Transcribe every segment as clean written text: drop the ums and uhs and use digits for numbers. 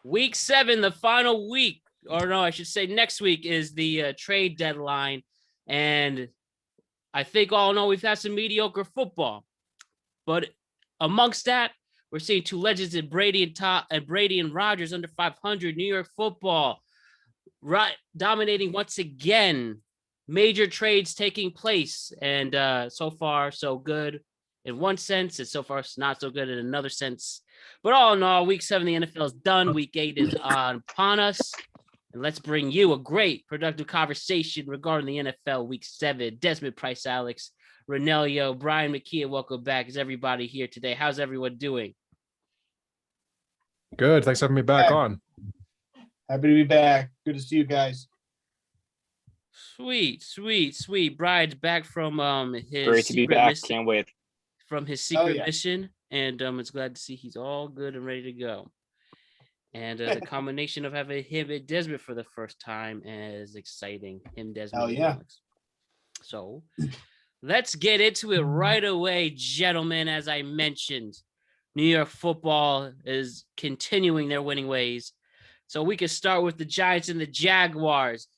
Week 7, the final week, or no, I should say next week is the trade deadline. And I think all in all, we've had some mediocre football. But amongst that, we're seeing two legends in Brady and Rodgers under 500, New York football, dominating once again. Major trades taking place, and so far, so good in one sense, and so far, it's not so good in another sense. But all in all, Week 7, the NFL is done. Week 8 is upon us. And let's bring you a great, productive conversation regarding the NFL Week 7. Desmond Price, Alex, Ranniello, Bryan McKeon, welcome back. Is everybody here today? How's everyone doing? Good. Thanks for having me back on. Happy to be back. Good to see you guys. Sweet. Brian's back from his great to be back. Can't wait. From his secret mission, and it's glad to see he's all good and ready to go. And the combination of having him and Desmond for the first time is exciting. Him, Desmond. Oh yeah. So let's get into it right away, gentlemen. As I mentioned, New York football is continuing their winning ways. So we can start with the Giants and the Jaguars.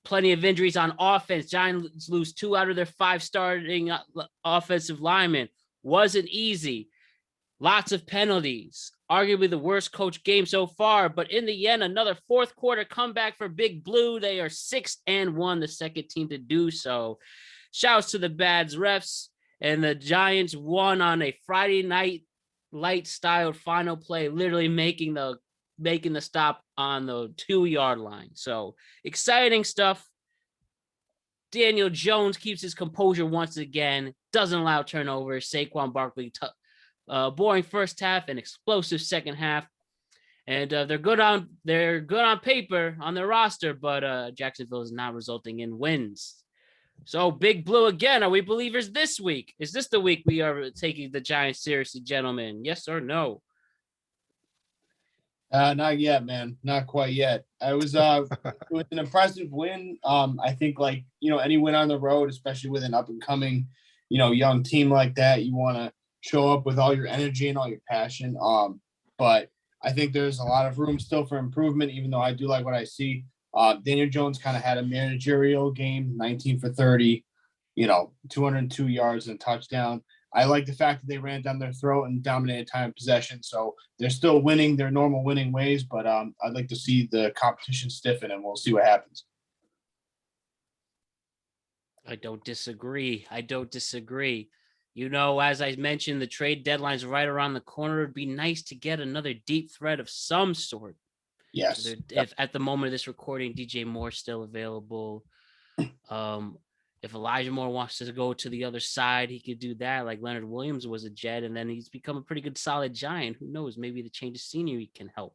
Plenty of injuries on offense. Giants lose 2 out of their 5 starting offensive linemen. Wasn't easy. Lots of penalties. Arguably the worst coach game so far. But in the end, another fourth quarter comeback for Big Blue. They are 6-1, the second team to do so. Shouts to the Bads refs. And the Giants won on a Friday night light-styled final play, literally making the stop on the 2-yard line. So exciting stuff. Daniel Jones keeps his composure once again, doesn't allow turnovers. Saquon Barkley, boring first half and explosive second half. And they're good on paper on their roster, but Jacksonville is not resulting in wins. So Big Blue again. Are we believers this week? Is this the week we are taking the Giants seriously, gentlemen? Yes or no? Not yet, man. Not quite yet. It was an impressive win. I think any win on the road, especially with an up and coming, young team like that, you want to show up with all your energy and all your passion. But I think there's a lot of room still for improvement, even though I do like what I see. Daniel Jones kind of had a managerial game, 19 for 30, 202 yards and a touchdown. I like the fact that they ran down their throat and dominated time of possession. So they're still winning their normal winning ways, but I'd like to see the competition stiffen, and we'll see what happens. I don't disagree. As I mentioned, the trade deadline's right around the corner. It'd be nice to get another deep threat of some sort. Yes. If at the moment of this recording, DJ Moore's still available. If Elijah Moore wants to go to the other side, he could do that. Like Leonard Williams was a Jet, and then he's become a pretty good solid Giant. Who knows? Maybe the change of scenery can help.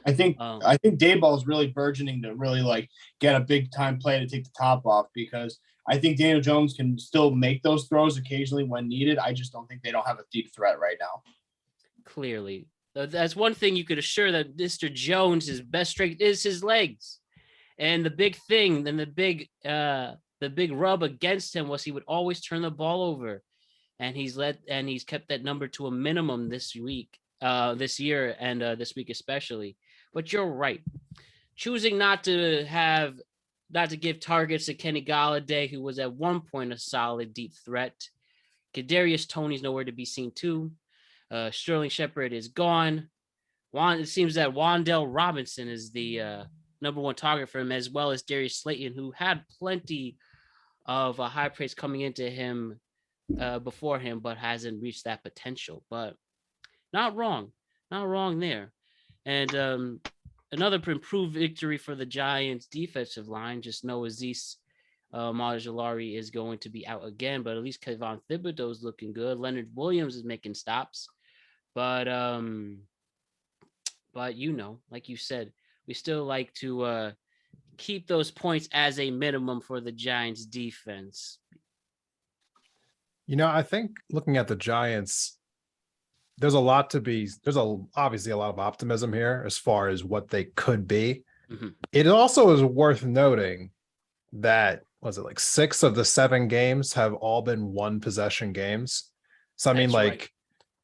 I think Dayball is really burgeoning to really get a big time play to take the top off, because I think Daniel Jones can still make those throws occasionally when needed. I just don't think they don't have a deep threat right now. Clearly. That's one thing you could assure that Mr. Jones' best strength is his legs. And the big thing, and the big rub against him was he would always turn the ball over, and he's kept that number to a minimum this year, and this week especially. But you're right, choosing not to give targets to Kenny Golladay, who was at one point a solid deep threat. Kadarius Toney's nowhere to be seen too. Sterling Shepard is gone. It seems that Wan'Dale Robinson is the number one target for him, as well as Darius Slayton, who had plenty of high praise coming into him before him, but hasn't reached that potential. But not wrong there. And another improved victory for the Giants defensive line. Just know Azeez Ojulari is going to be out again, but at least Kayvon Thibodeau is looking good. Leonard Williams is making stops, but like you said, we still like to keep those points as a minimum for the Giants defense. I think looking at the Giants, there's obviously a lot of optimism here as far as what they could be. Mm-hmm. It also is worth noting that, 6 of the 7 games have all been 1 possession games. So I mean, right.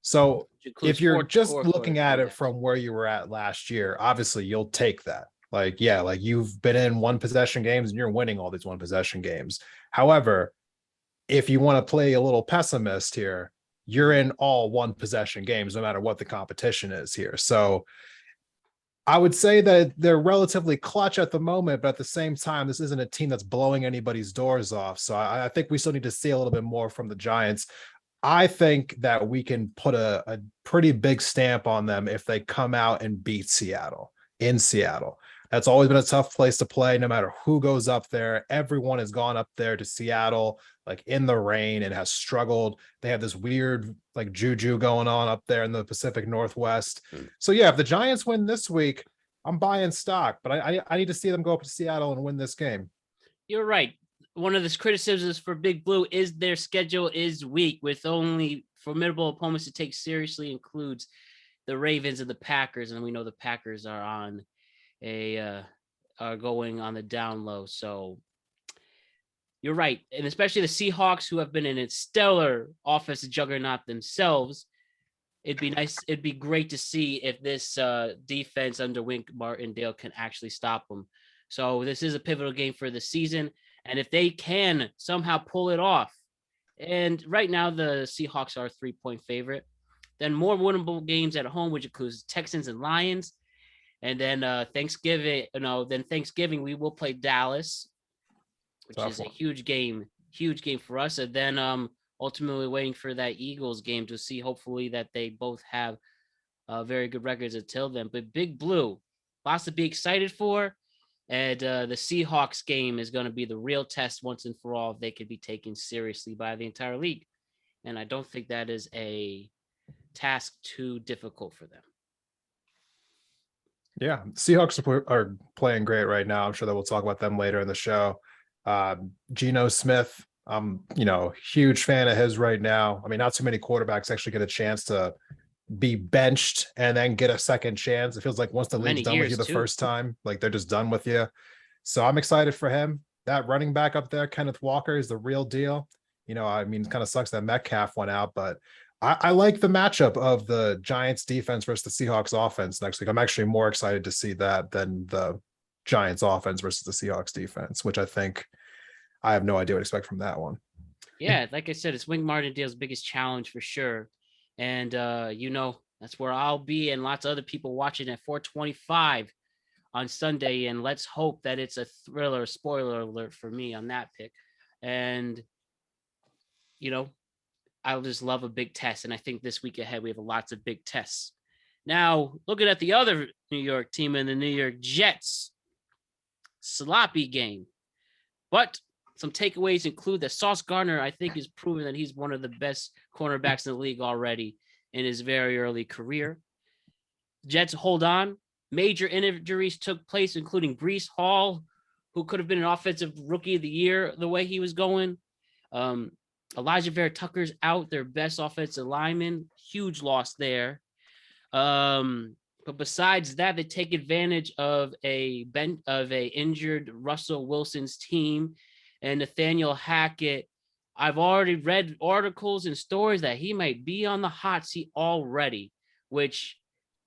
So if you're just looking at it from where you were at last year, obviously you'll take that. Like, yeah, like you've been in one possession games and you're winning all these one possession games. However, if you want to play a little pessimist here, you're in all one possession games, no matter what the competition is here. So I would say that they're relatively clutch at the moment, but at the same time, this isn't a team that's blowing anybody's doors off. So I think we still need to see a little bit more from the Giants. I think that we can put a pretty big stamp on them if they come out and beat Seattle in Seattle. That's always been a tough place to play, no matter who goes up there. Everyone has gone up there to Seattle, like in the rain, and has struggled. They have this weird like juju going on up there in the Pacific Northwest. So yeah, if the Giants win this week, I'm buying stock, but I need to see them go up to Seattle and win this game. You're right. One of the criticisms for Big Blue is their schedule is weak, with only formidable opponents to take seriously includes the Ravens and the Packers, and we know the Packers are on are going on the down low. So you're right. And especially the Seahawks, who have been in a stellar offensive juggernaut themselves. It'd be nice. It'd be great to see if this defense under Wink Martindale can actually stop them. So this is a pivotal game for the season. And if they can somehow pull it off, and right now the Seahawks are a 3-point favorite, then more winnable games at home, which includes Texans and Lions. And then Thanksgiving, we will play Dallas, which is a huge game for us. And then ultimately waiting for that Eagles game to see, hopefully, that they both have very good records until then. But Big Blue, lots to be excited for. And the Seahawks game is going to be the real test once and for all if they could be taken seriously by the entire league. And I don't think that is a task too difficult for them. Yeah, Seahawks are playing great right now. I'm sure that we'll talk about them later in the show. Geno Smith, I'm huge fan of his right now. I mean, not too many quarterbacks actually get a chance to be benched and then get a second chance. It feels like once the league's done with you the first time, like they're just done with you. So I'm excited for him. That running back up there, Kenneth Walker, is the real deal. I mean, it kind of sucks that Metcalf went out, but I like the matchup of the Giants defense versus the Seahawks offense next week. I'm actually more excited to see that than the Giants offense versus the Seahawks defense, which I think I have no idea what to expect from that one. Yeah, like I said, it's Wink Martindale's biggest challenge for sure. And, that's where I'll be, and lots of other people watching at 4:25 on Sunday. And let's hope that it's a thriller. Spoiler alert for me on that pick. And, I'll just love a big test. And I think this week ahead, we have lots of big tests. Now, looking at the other New York team and the New York Jets, sloppy game. But some takeaways include that Sauce Gardner, I think, is proven that he's one of the best cornerbacks in the league already in his very early career. Jets hold on. Major injuries took place, including Breece Hall, who could have been an offensive rookie of the year the way he was going. Elijah Vera Tucker's out, their best offensive lineman. Huge loss there. But besides that, they take advantage of a injured Russell Wilson's team and Nathaniel Hackett. I've already read articles and stories that he might be on the hot seat already, which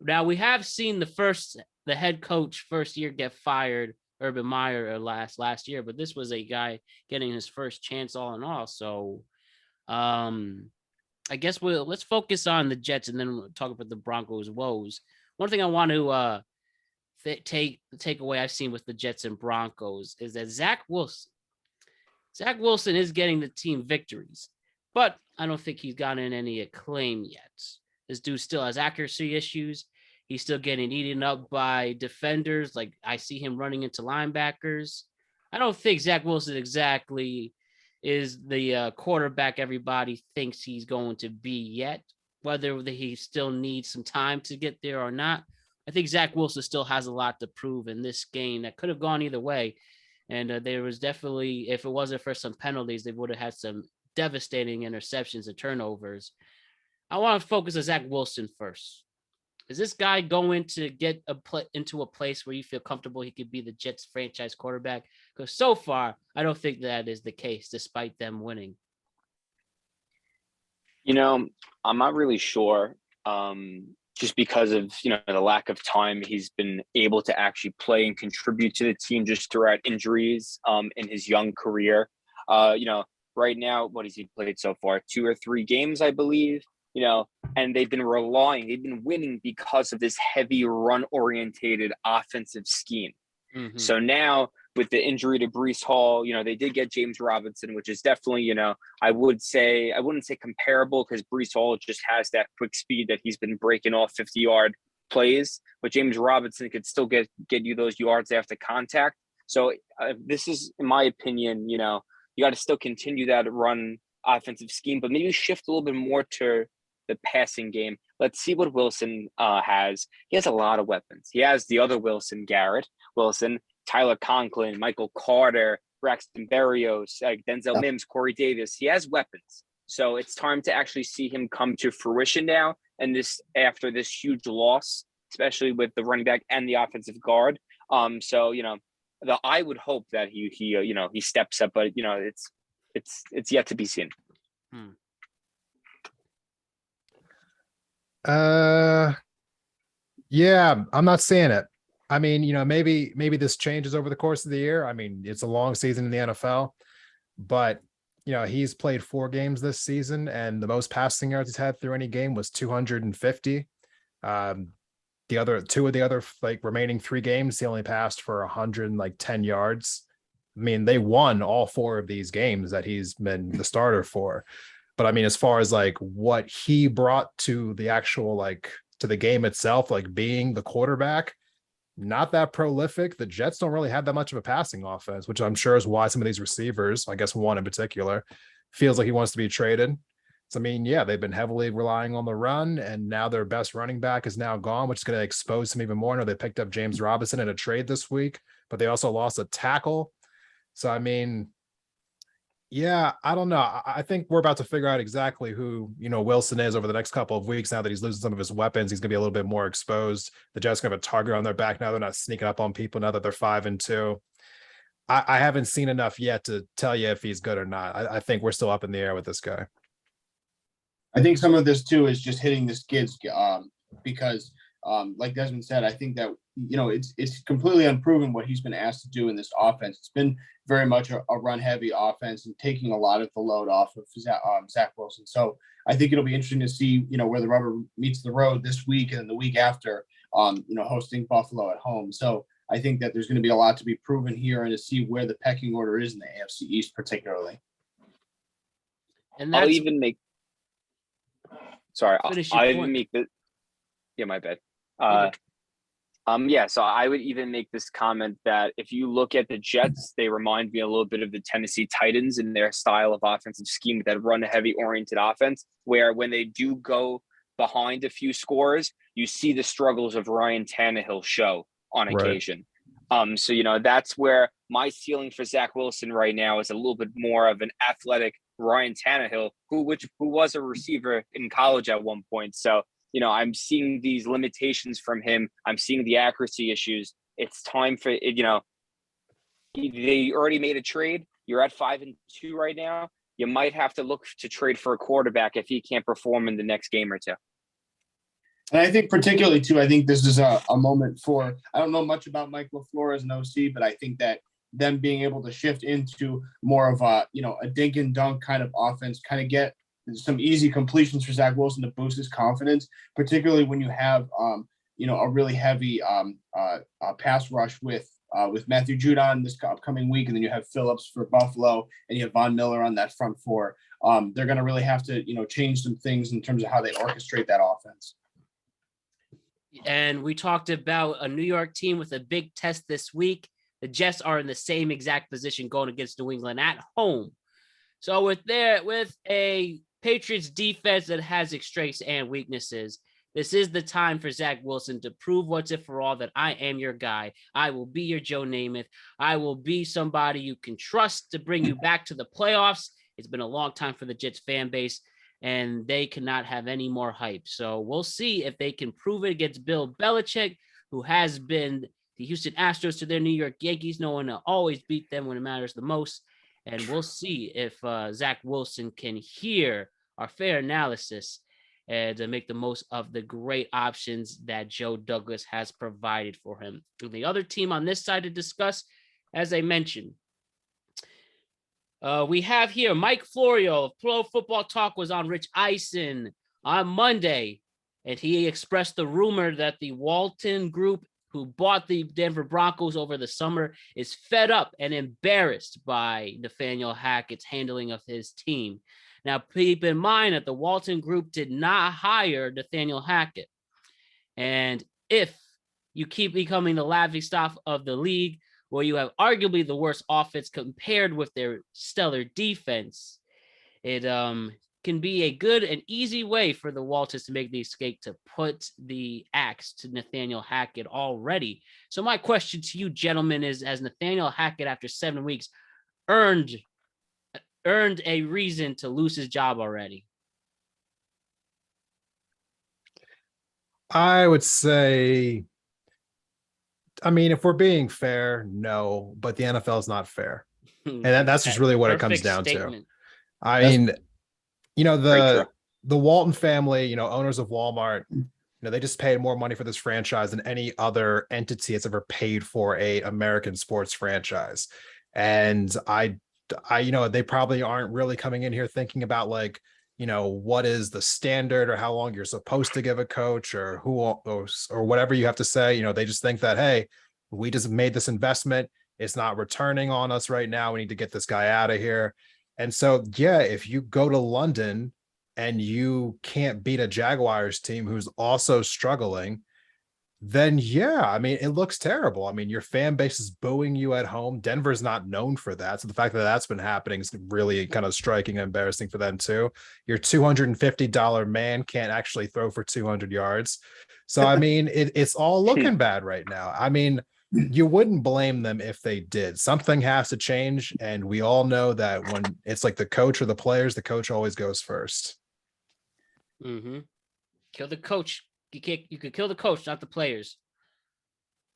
now we have seen the head coach first year get fired, Urban Meyer, last year, but this was a guy getting his first chance all in all. So I guess let's focus on the Jets and then we'll talk about the Broncos' woes. One thing I want to take away I've seen with the Jets and Broncos is that Zach Wilson is getting the team victories, but I don't think he's gotten any acclaim yet. This dude still has accuracy issues. He's still getting eaten up by defenders. Like, I see him running into linebackers. I don't think Zach Wilson exactly is the quarterback everybody thinks he's going to be yet, whether he still needs some time to get there or not. I think Zach Wilson still has a lot to prove in this game that could have gone either way. And there was definitely, if it wasn't for some penalties, they would have had some devastating interceptions and turnovers. I want to focus on Zach Wilson first. Is this guy going to get into a place where you feel comfortable he could be the Jets franchise quarterback? Because so far, I don't think that is the case, despite them winning. I'm not really sure. just because of, the lack of time he's been able to actually play and contribute to the team just throughout injuries in his young career. Right now, what has he played so far? 2 or 3 games, I believe, and they've been winning because of this heavy run-orientated offensive scheme. Mm-hmm. So now with the injury to Breece Hall, they did get James Robinson, which is definitely, I wouldn't say comparable because Breece Hall just has that quick speed that he's been breaking off 50-yard plays, but James Robinson could still get you those yards after contact. So this is, in my opinion, you got to still continue that run offensive scheme, but maybe shift a little bit more to the passing game. Let's see what Wilson has. He has a lot of weapons. He has the other Wilson, Garrett Wilson, Tyler Conklin, Michael Carter, Braxton Berrios, Denzel Mims, Corey Davis. He has weapons. So it's time to actually see him come to fruition now. And after this huge loss, especially with the running back and the offensive guard. I would hope that he steps up, but it's yet to be seen. Yeah, I'm not seeing it. I mean, maybe this changes over the course of the year. I mean, it's a long season in the NFL, but he's played 4 games this season, and the most passing yards he's had through any game was 250. The other 2 of the other remaining 3 games, he only passed for 110 yards. I mean, they won all 4 of these games that he's been the starter for. But I mean, as far as what he brought to the actual to the game itself, being the quarterback, not that prolific. The Jets don't really have that much of a passing offense, which I'm sure is why some of these receivers, I guess one in particular, feels like he wants to be traded. So, I mean, yeah, they've been heavily relying on the run, and now their best running back is now gone, which is going to expose him even more. I know they picked up James Robinson in a trade this week, but they also lost a tackle. So, I mean, yeah, I don't know. I think we're about to figure out exactly who, Wilson is over the next couple of weeks. Now that he's losing some of his weapons, he's going to be a little bit more exposed. The Jets going to have a target on their back now. They're not sneaking up on people now that they're 5-2. I haven't seen enough yet to tell you if he's good or not. I think we're still up in the air with this guy. I think some of this too is just hitting the skids because like Desmond said, I think that, it's completely unproven what he's been asked to do in this offense. It's been very much a run-heavy offense and taking a lot of the load off of Zach Wilson. So I think it'll be interesting to see, where the rubber meets the road this week and the week after, hosting Buffalo at home. So I think that there's going to be a lot to be proven here and to see where the pecking order is in the AFC East particularly. And I'll even make – sorry, I'll even make the – yeah, my bad. So I would even make this comment that if you look at the Jets, they remind me a little bit of the Tennessee Titans in their style of offensive scheme, that run a heavy oriented offense, where when they do go behind a few scores, you see the struggles of Ryan Tannehill show on occasion. So, that's where my ceiling for Zach Wilson right now is a little bit more of an athletic Ryan Tannehill, who was a receiver in college at one point. So, I'm seeing these limitations from him. I'm seeing the accuracy issues. It's time for it. They already made a trade. You're at 5-2 right now. You might have to look to trade for a quarterback if he can't perform in the next game or 2. And I think particularly too, I think this is a moment for, I don't know much about Mike LaFleur as an OC, but I think that them being able to shift into more of a dink and dunk kind of offense, kind of get some easy completions for Zach Wilson to boost his confidence, particularly when you have, a really heavy pass rush with Matthew Judon this upcoming week. And then you have Phillips for Buffalo and you have Von Miller on that front 4. They're going to really have to, change some things in terms of how they orchestrate that offense. And we talked about a New York team with a big test this week. The Jets are in the same exact position going against New England at home. So with a Patriots defense that has its strengths and weaknesses, this is the time for Zach Wilson to prove once and for all that I am your guy. I will be your Joe Namath. I will be somebody you can trust to bring you back to the playoffs. It's been a long time for the Jets fan base, and they cannot have any more hype. So we'll see if they can prove it against Bill Belichick, who has been the Houston Astros to their New York Yankees, knowing to always beat them when it matters the most. And we'll see if Zach Wilson can hear our fair analysis and to make the most of the great options that Joe Douglas has provided for him. The other team on this side to discuss, as I mentioned, we have here Mike Florio of Pro Football Talk was on Rich Eisen on Monday, and he expressed the rumor that the Walton Group, who bought the Denver Broncos over the summer, is fed up and embarrassed by Nathaniel Hackett's handling of his team. Now, keep in mind that the Walton Group did not hire Nathaniel Hackett. And if you keep becoming the laughingstock of the league, where you have arguably the worst offense compared with their stellar defense, it can be a good and easy way for the Waltons to make the escape to put the axe to Nathaniel Hackett already. So my question to you, gentlemen, is: has Nathaniel Hackett, after 7 weeks, earned a reason to lose his job already? I would say, I mean, if we're being fair, no, but the NFL is not fair. And that's just really what it comes down to. I mean, the Walton family, owners of Walmart, they just paid more money for this franchise than any other entity that's ever paid for a American sports franchise. And they probably aren't really coming in here thinking about what is the standard or how long you're supposed to give a coach or who or whatever you have to say. They just think that, hey, we just made this investment. It's not returning on us right now. We need to get this guy out of here. And so, yeah, if you go to London and you can't beat a Jaguars team who's also struggling, then yeah, I mean, it looks terrible. I mean, your fan base is booing you at home. Denver's not known for that. So the fact that that's been happening is really kind of striking and embarrassing for them too. Your $250 man can't actually throw for 200 yards. So, I mean, it's all looking bad right now. I mean, you wouldn't blame them if they did. Something has to change. And we all know that when it's like the coach or the players, the coach always goes first. Mm-hmm. Kill the coach. You could kill the coach, not the players.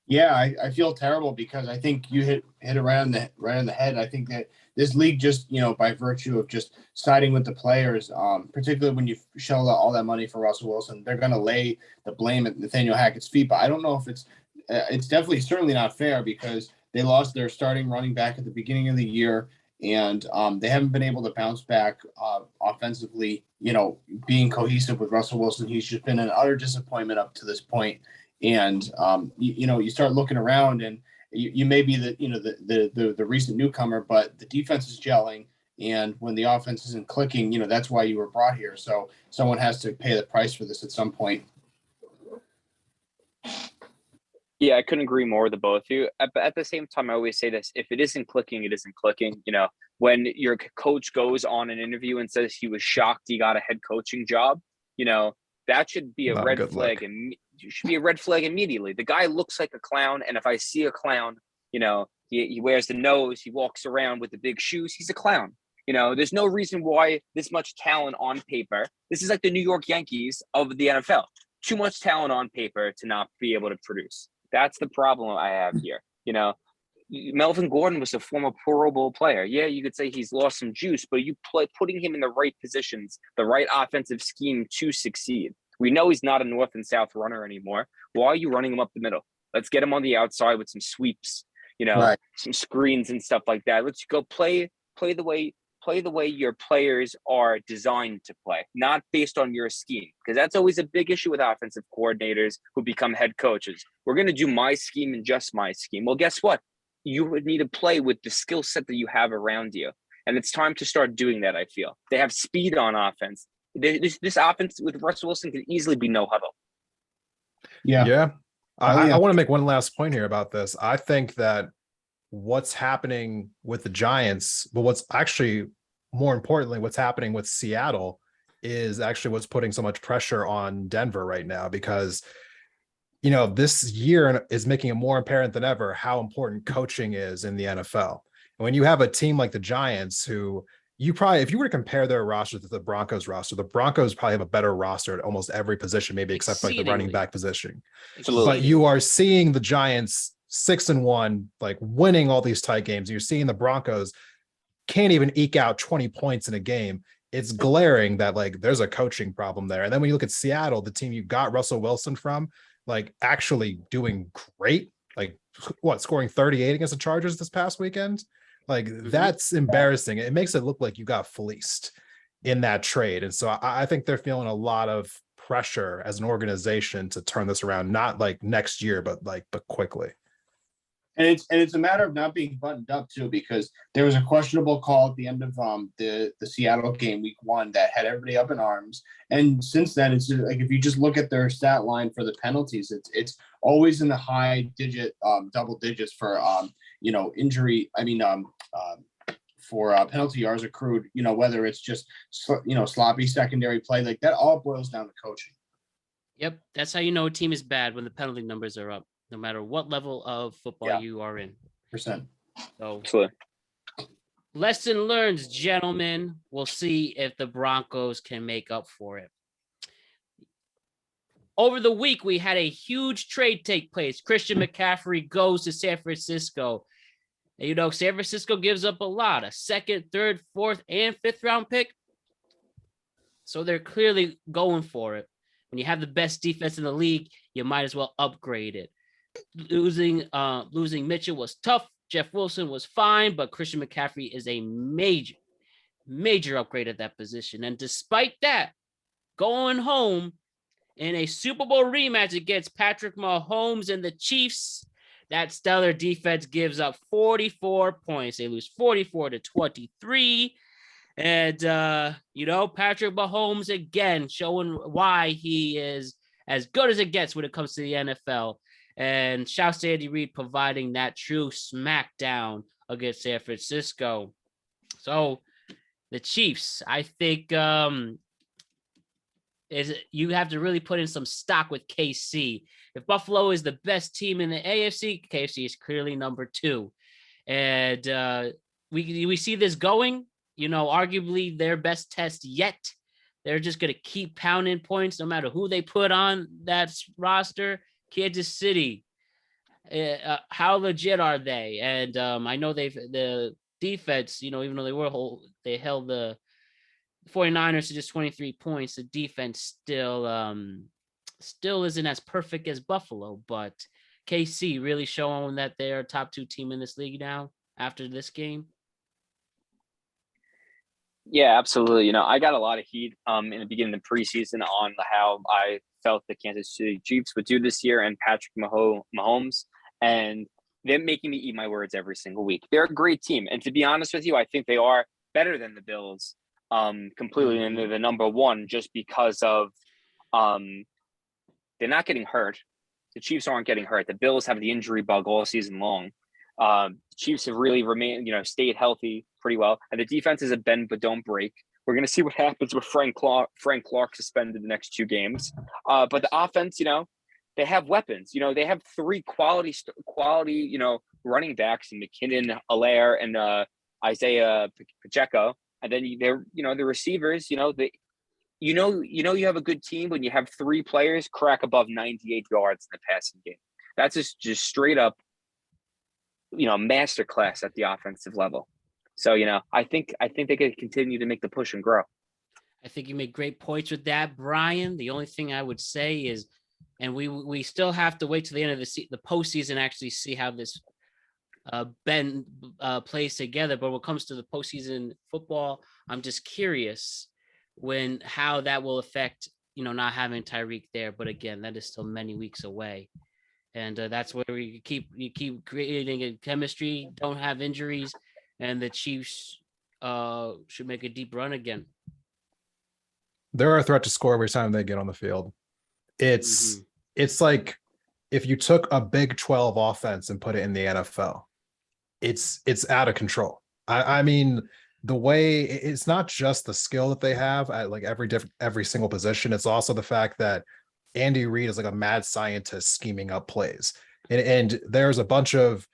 Yeah, I feel terrible because I think you hit around right on the head. I think that this league just, by virtue of just siding with the players, particularly when you shell out all that money for Russell Wilson, they're going to lay the blame at Nathaniel Hackett's feet. But I don't know if it's definitely certainly not fair because they lost their starting running back at the beginning of the year. And they haven't been able to bounce back offensively, being cohesive with Russell Wilson. He's just been an utter disappointment up to this point. And, you start looking around and you may be the recent newcomer, but the defense is gelling. And when the offense isn't clicking, that's why you were brought here. So someone has to pay the price for this at some point. Yeah, I couldn't agree more with the both of you. But at the same time, I always say this: if it isn't clicking, it isn't clicking. When your coach goes on an interview and says he was shocked he got a head coaching job, that should be a red flag, and it should be a red flag immediately. The guy looks like a clown, and if I see a clown, he wears the nose, he walks around with the big shoes, he's a clown. There's no reason why this much talent on paper. This is like the New York Yankees of the NFL. Too much talent on paper to not be able to produce. That's the problem I have here. Melvin Gordon was a former Pro Bowl player. Yeah, you could say he's lost some juice, but putting him in the right positions, the right offensive scheme to succeed. We know he's not a north and south runner anymore. Why are you running him up the middle? Let's get him on the outside with some sweeps, right, some screens and stuff like that. Let's go play the way your players are designed to play, not based on your scheme, because that's always a big issue with offensive coordinators who become head coaches. We're going to do my scheme and just my scheme. Well, guess what? You would need to play with the skill set that you have around you. And it's time to start doing that, I feel. They have speed on offense. This offense with Russell Wilson can easily be no huddle. Yeah. I want to make one last point here about this. I think that what's happening with the Giants, but what's actually more importantly, what's happening with Seattle is actually what's putting so much pressure on Denver right now, because this year is making it more apparent than ever how important coaching is in the NFL. And when you have a team like the Giants, who if you were to compare their roster to the Broncos roster, the Broncos probably have a better roster at almost every position, maybe except for the running back position. Absolutely. But you are seeing the Giants 6-1, winning all these tight games. You're seeing the Broncos can't even eke out 20 points in a game. it's glaring that like there's a coaching problem there. And then when you look at Seattle, the team you got Russell Wilson from, like actually doing great, like what, scoring 38 against the Chargers this past weekend. Like that's embarrassing. It makes it look like you got fleeced in that trade. And so I think they're feeling a lot of pressure as an organization to turn this around, not like next year, but quickly. And it's a matter of not being buttoned up too, because there was a questionable call at the end of the Seattle game week 1 that had everybody up in arms. And since then, it's like if you just look at their stat line for the penalties, it's always in the high digit, double digits for injury. I mean, for penalty yards accrued. Whether it's just sloppy secondary play, like that all boils down to coaching. Yep, that's how you know a team is bad, when the penalty numbers are up, no matter what level of football you are in. Percent. So, Absolutely. lesson learned, gentlemen. We'll see if the Broncos can make up for it. Over the week, we had a huge trade take place. Christian McCaffrey goes to San Francisco. And, San Francisco gives up a lot, a second, third, fourth, and fifth round pick. So they're clearly going for it. When you have the best defense in the league, you might as well upgrade it. Losing Mitchell was tough. Jeff Wilson was fine, but Christian McCaffrey is a major upgrade at that position. And despite that, going home in a Super Bowl rematch against Patrick Mahomes and the Chiefs, that stellar defense gives up 44 points. They lose 44-23. And, Patrick Mahomes again showing why he is as good as it gets when it comes to the NFL. And shouts to Andy Reid providing that true smackdown against San Francisco. So the Chiefs, I think you have to really put in some stock with KC. If Buffalo is the best team in the AFC, KC is clearly number 2. And we see this going, arguably their best test yet. They're just going to keep pounding points no matter who they put on that roster. Kansas City, how legit are they? And I know the defense, even though they held the 49ers to just 23 points, the defense still isn't as perfect as Buffalo, but KC really showing that they're a top 2 team in this league now after this game. Yeah, absolutely. I got a lot of heat in the beginning of the preseason on how I felt the Kansas City Chiefs would do this year and Patrick Mahomes, and they're making me eat my words every single week. They're a great team, and to be honest with you, I think they are better than the Bills completely, and they're the number 1 just because of they're not getting hurt. The Chiefs aren't getting hurt. The Bills have the injury bug all season long. Chiefs have really stayed healthy pretty well. And the defense is a bend but don't break. We're going to see what happens with Frank Clark suspended the next 2 games. But the offense, they have weapons. They have 3 quality, running backs in McKinnon, Allaire, and Isaiah Pacheco. And then the receivers, you have a good team when you have 3 players crack above 98 yards in the passing game. That's just straight up, masterclass at the offensive level. So, I think they could continue to make the push and grow. I think you make great points with that, Brian. The only thing I would say is, and we still have to wait till the end of the postseason actually see how this plays together. But when it comes to the postseason football, I'm just curious how that will affect, not having Tyreek there. But again, that is still many weeks away. And that's where you keep creating a chemistry, don't have injuries, and the Chiefs should make a deep run again. They're a threat to score every time they get on the field. It's like if you took a Big 12 offense and put it in the NFL, it's out of control. I mean, the way it's not just the skill that they have at like every single position. It's also the fact that Andy Reid is like a mad scientist scheming up plays. And there's a bunch of,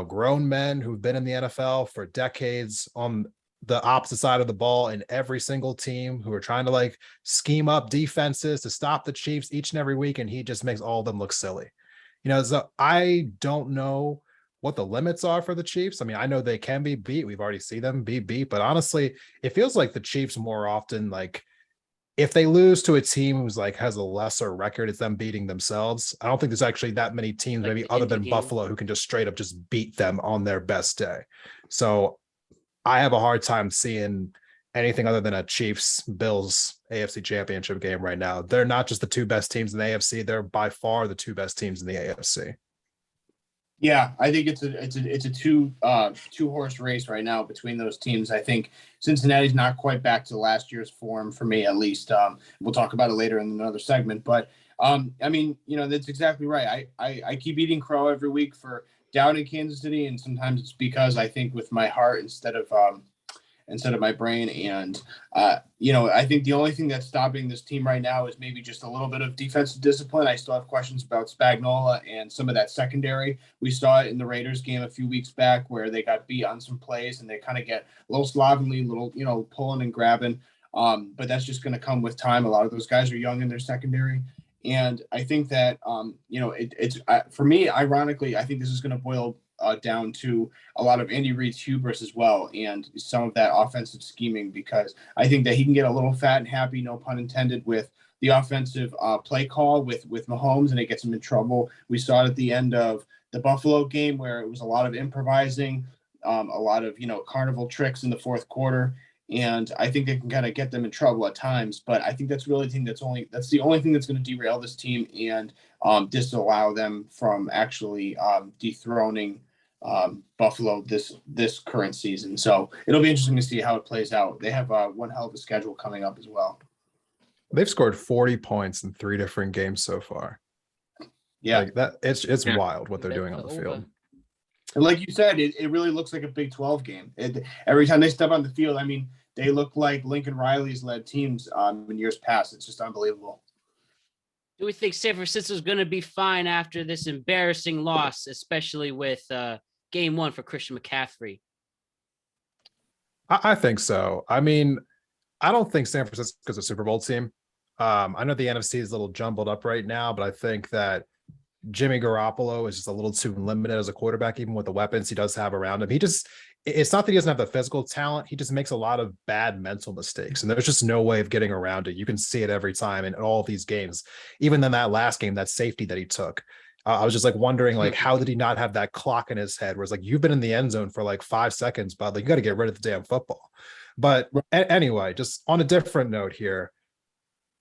grown men who've been in the NFL for decades on the opposite side of the ball in every single team who are trying to like scheme up defenses to stop the Chiefs each and every week. And he just makes all of them look silly. So I don't know what the limits are for the Chiefs. I mean, I know they can be beat. We've already seen them be beat, but honestly, it feels like the Chiefs more often, like if they lose to a team who's like has a lesser record, it's them beating themselves. I don't think there's actually that many teams, Like maybe the other indie than game. Buffalo, who can just straight up just beat them on their best day. So I have a hard time seeing anything other than a Chiefs Bills AFC Championship game right now. They're not just the two best teams in the AFC; they're by far the two best teams in the AFC. Yeah, I think it's a two horse race right now between those teams. I think Cincinnati's not quite back to last year's form for me, at least. We'll talk about it later in another segment, but I mean, that's exactly right. I keep eating crow every week for doubting Kansas City, and sometimes it's because I think with my heart instead of my brain. And, I think the only thing that's stopping this team right now is maybe just a little bit of defensive discipline. I still have questions about Spagnuolo and some of that secondary. We saw it in the Raiders game a few weeks back where they got beat on some plays and they kind of get a little slovenly, pulling and grabbing. But that's just going to come with time. A lot of those guys are young in their secondary. And I think that, it's for me, ironically, I think this is going to boil down to a lot of Andy Reid's hubris as well, and some of that offensive scheming, because I think that he can get a little fat and happy, no pun intended, with the offensive play call with Mahomes, and it gets him in trouble. We saw it at the end of the Buffalo game where it was a lot of improvising, a lot of carnival tricks in the fourth quarter, and I think they can kind of get them in trouble at times. But I think that's really the thing that's the only thing that's going to derail this team and disallow them from actually dethroning Buffalo this current season. So it'll be interesting to see how it plays out. They have one hell of a schedule coming up as well. They've scored 40 points in 3 different games so far. Yeah, like that. It's wild what they're doing on the field. And like you said, it really looks like a Big 12 game. Every time they step on the field, I mean, they look like Lincoln Riley's led teams in years past. It's just unbelievable. Do we think San Francisco's going to be fine after this embarrassing loss, especially with game 1 for Christian McCaffrey? I think so. I mean, I don't think San Francisco's a Super Bowl team. I know the NFC is a little jumbled up right now, but I think that Jimmy Garoppolo is just a little too limited as a quarterback, even with the weapons he does have around him. It's not that he doesn't have the physical talent. He just makes a lot of bad mental mistakes, and there's just no way of getting around it. You can see it every time in all of these games. Even in that last game, that safety that he took, I was just like wondering, like, how did he not have that clock in his head? Where it's like, you've been in the end zone for like 5 seconds, but like, you got to get rid of the damn football. But anyway, just on a different note here,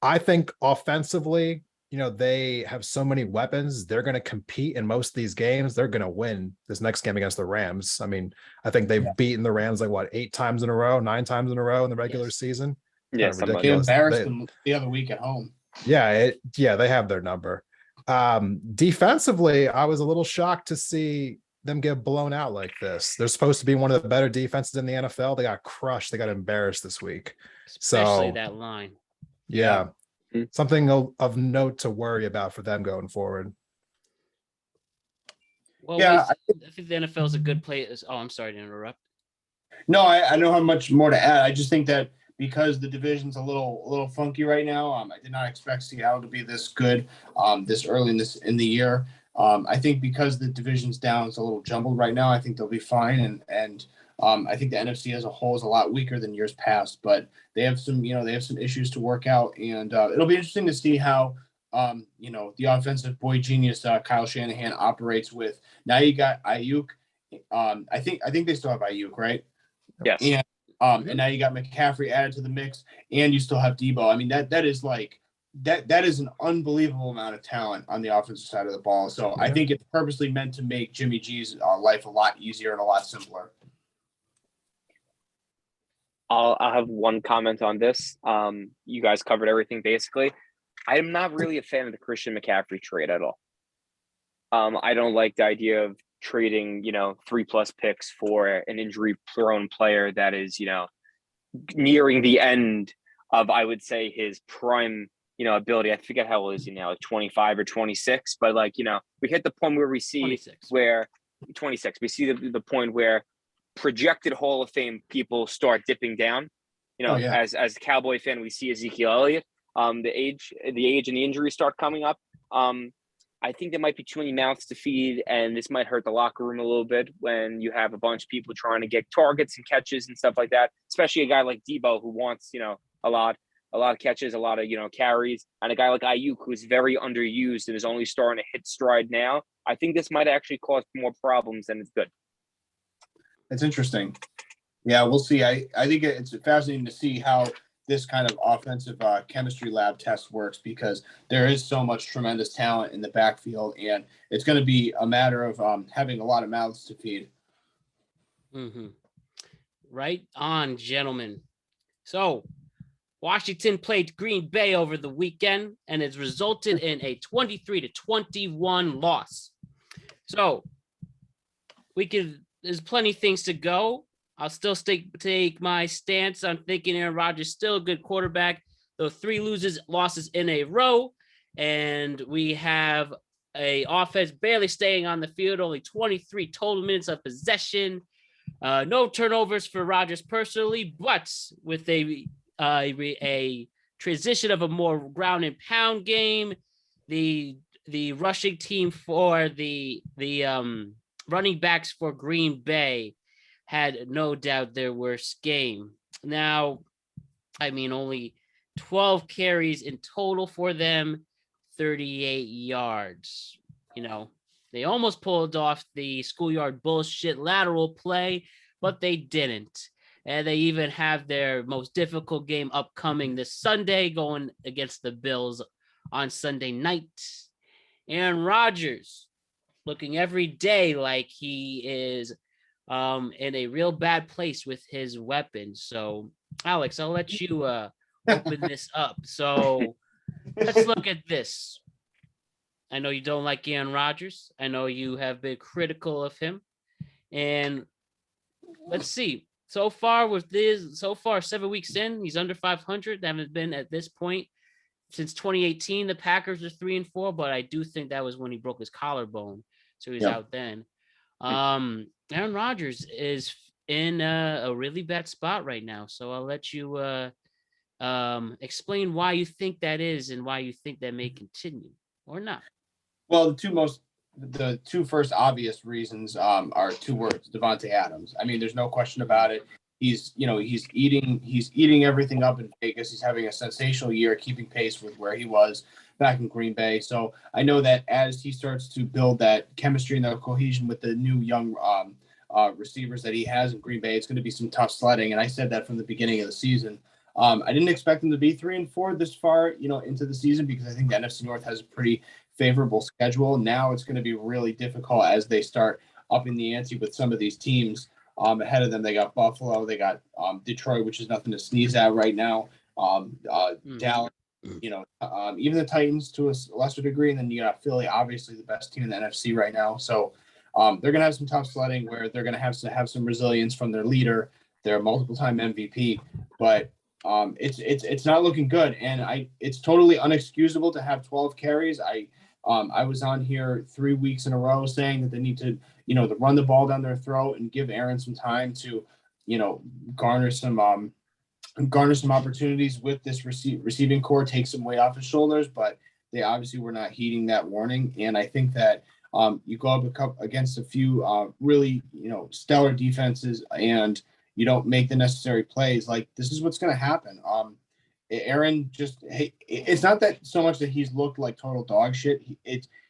I think offensively, they have so many weapons. They're going to compete in most of these games. They're going to win this next game against the Rams. I mean, I think they've beaten the Rams like 8 times in a row, 9 times in a row in the regular season. Yeah, They embarrassed them the other week at home. Yeah, they have their number. Defensively, I was a little shocked to see them get blown out like this. They're supposed to be one of the better defenses in the NFL. They got crushed. They got embarrassed this week. Especially that line. Yeah. Something of note to worry about for them going forward. Well, yeah, I think the NFL is a good place. Oh, I'm sorry to interrupt. No, I don't have much more to add. I just think that because the division's a little funky right now, I did not expect Seattle to be this good this early in the year. I think because the division's down, it's a little jumbled right now. I think they'll be fine, and I think the NFC as a whole is a lot weaker than years past, but they have some issues to work out, and it'll be interesting to see how the offensive boy genius Kyle Shanahan operates with. Now you got Ayuk. I think they still have Ayuk, right? Yes. And now you got McCaffrey added to the mix, and you still have Debo. I mean, that is like that is an unbelievable amount of talent on the offensive side of the ball. So I think it's purposely meant to make Jimmy G's life a lot easier and a lot simpler. I'll have one comment on this. You guys covered everything basically. I am not really a fan of the Christian McCaffrey trade at all. I don't like the idea of trading, 3+ picks for an injury-prone player that is, nearing the end of, I would say, his prime, ability. I forget how old is he now, like 25 or 26. But we hit the point where we see 26. where 26. We see the point where projected Hall of Fame people start dipping down. As a Cowboy fan, we see Ezekiel Elliott. The age and the injuries start coming up. I think there might be too many mouths to feed, and this might hurt the locker room a little bit when you have a bunch of people trying to get targets and catches and stuff like that, especially a guy like Debo who wants, a lot of catches, a lot of, carries, and a guy like Ayuk who's very underused and is only starting to hit stride now. I think this might actually cause more problems than it's good. It's interesting. Yeah, we'll see. I think it's fascinating to see how this kind of offensive chemistry lab test works, because there is so much tremendous talent in the backfield, and it's going to be a matter of having a lot of mouths to feed. Mm-hmm. Right on, gentlemen. So Washington played Green Bay over the weekend, and it's resulted in a 23-21 loss. So there's plenty of things to go. I'll still take my stance on thinking Aaron Rodgers still a good quarterback, though 3 losses in a row, and we have a offense barely staying on the field, only 23 total minutes of possession, no turnovers for Rodgers personally, but with a transition of a more ground and pound game, the rushing team for the running backs for Green Bay had no doubt their worst game. Now, only 12 carries in total for them, 38 yards. They almost pulled off the schoolyard bullshit lateral play, but they didn't. And they even have their most difficult game upcoming this Sunday, going against the Bills on Sunday night. Aaron Rodgers looking every day like he is in a real bad place with his weapons. So, Alex, I'll let you open this up. So let's look at this. I know you don't like Aaron Rodgers. I know you have been critical of him. And let's see. So far 7 weeks in, he's under 500. They haven't been at this point since 2018. The Packers are 3-4, but I do think that was when he broke his collarbone. So he's out then. Aaron Rodgers is in a really bad spot right now. So I'll let you explain why you think that is and why you think that may continue or not. Well, the two first obvious reasons are 2 words: Devontae Adams. There's no question about it. He's eating everything up in Vegas. He's having a sensational year, keeping pace with where he was back in Green Bay. So I know that as he starts to build that chemistry and that cohesion with the new young receivers that he has in Green Bay, it's going to be some tough sledding. And I said that from the beginning of the season. I didn't expect them to be 3-4 this far, into the season, because I think the NFC North has a pretty favorable schedule. Now it's going to be really difficult as they start upping the ante with some of these teams ahead of them. They got Buffalo, they got Detroit, which is nothing to sneeze at right now. Dallas, even the Titans to a lesser degree, and then you got Philly, obviously the best team in the NFC right now. So they're going to have some tough sledding where they're going to have some resilience from their leader, their multiple-time MVP, but it's not looking good, and it's totally unexcusable to have 12 carries. I was on here 3 weeks in a row saying that they need to, to run the ball down their throat and give Aaron some time to, garner some opportunities with this receiving core, take some weight off his shoulders, but they obviously were not heeding that warning. And I think that you go up against a few really, stellar defenses, and you don't make the necessary plays. Like, this is what's going to happen. Aaron it's not that so much that he's looked like total dog shit.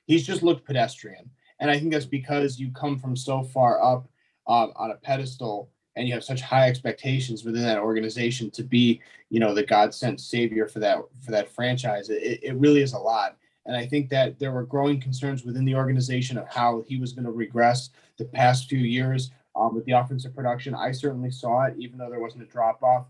He's just looked pedestrian. And I think that's because you come from so far up on a pedestal, and you have such high expectations within that organization to be, the God sent savior for that franchise. It really is a lot. And I think that there were growing concerns within the organization of how he was going to regress the past few years with the offensive production. I certainly saw it, even though there wasn't a drop off,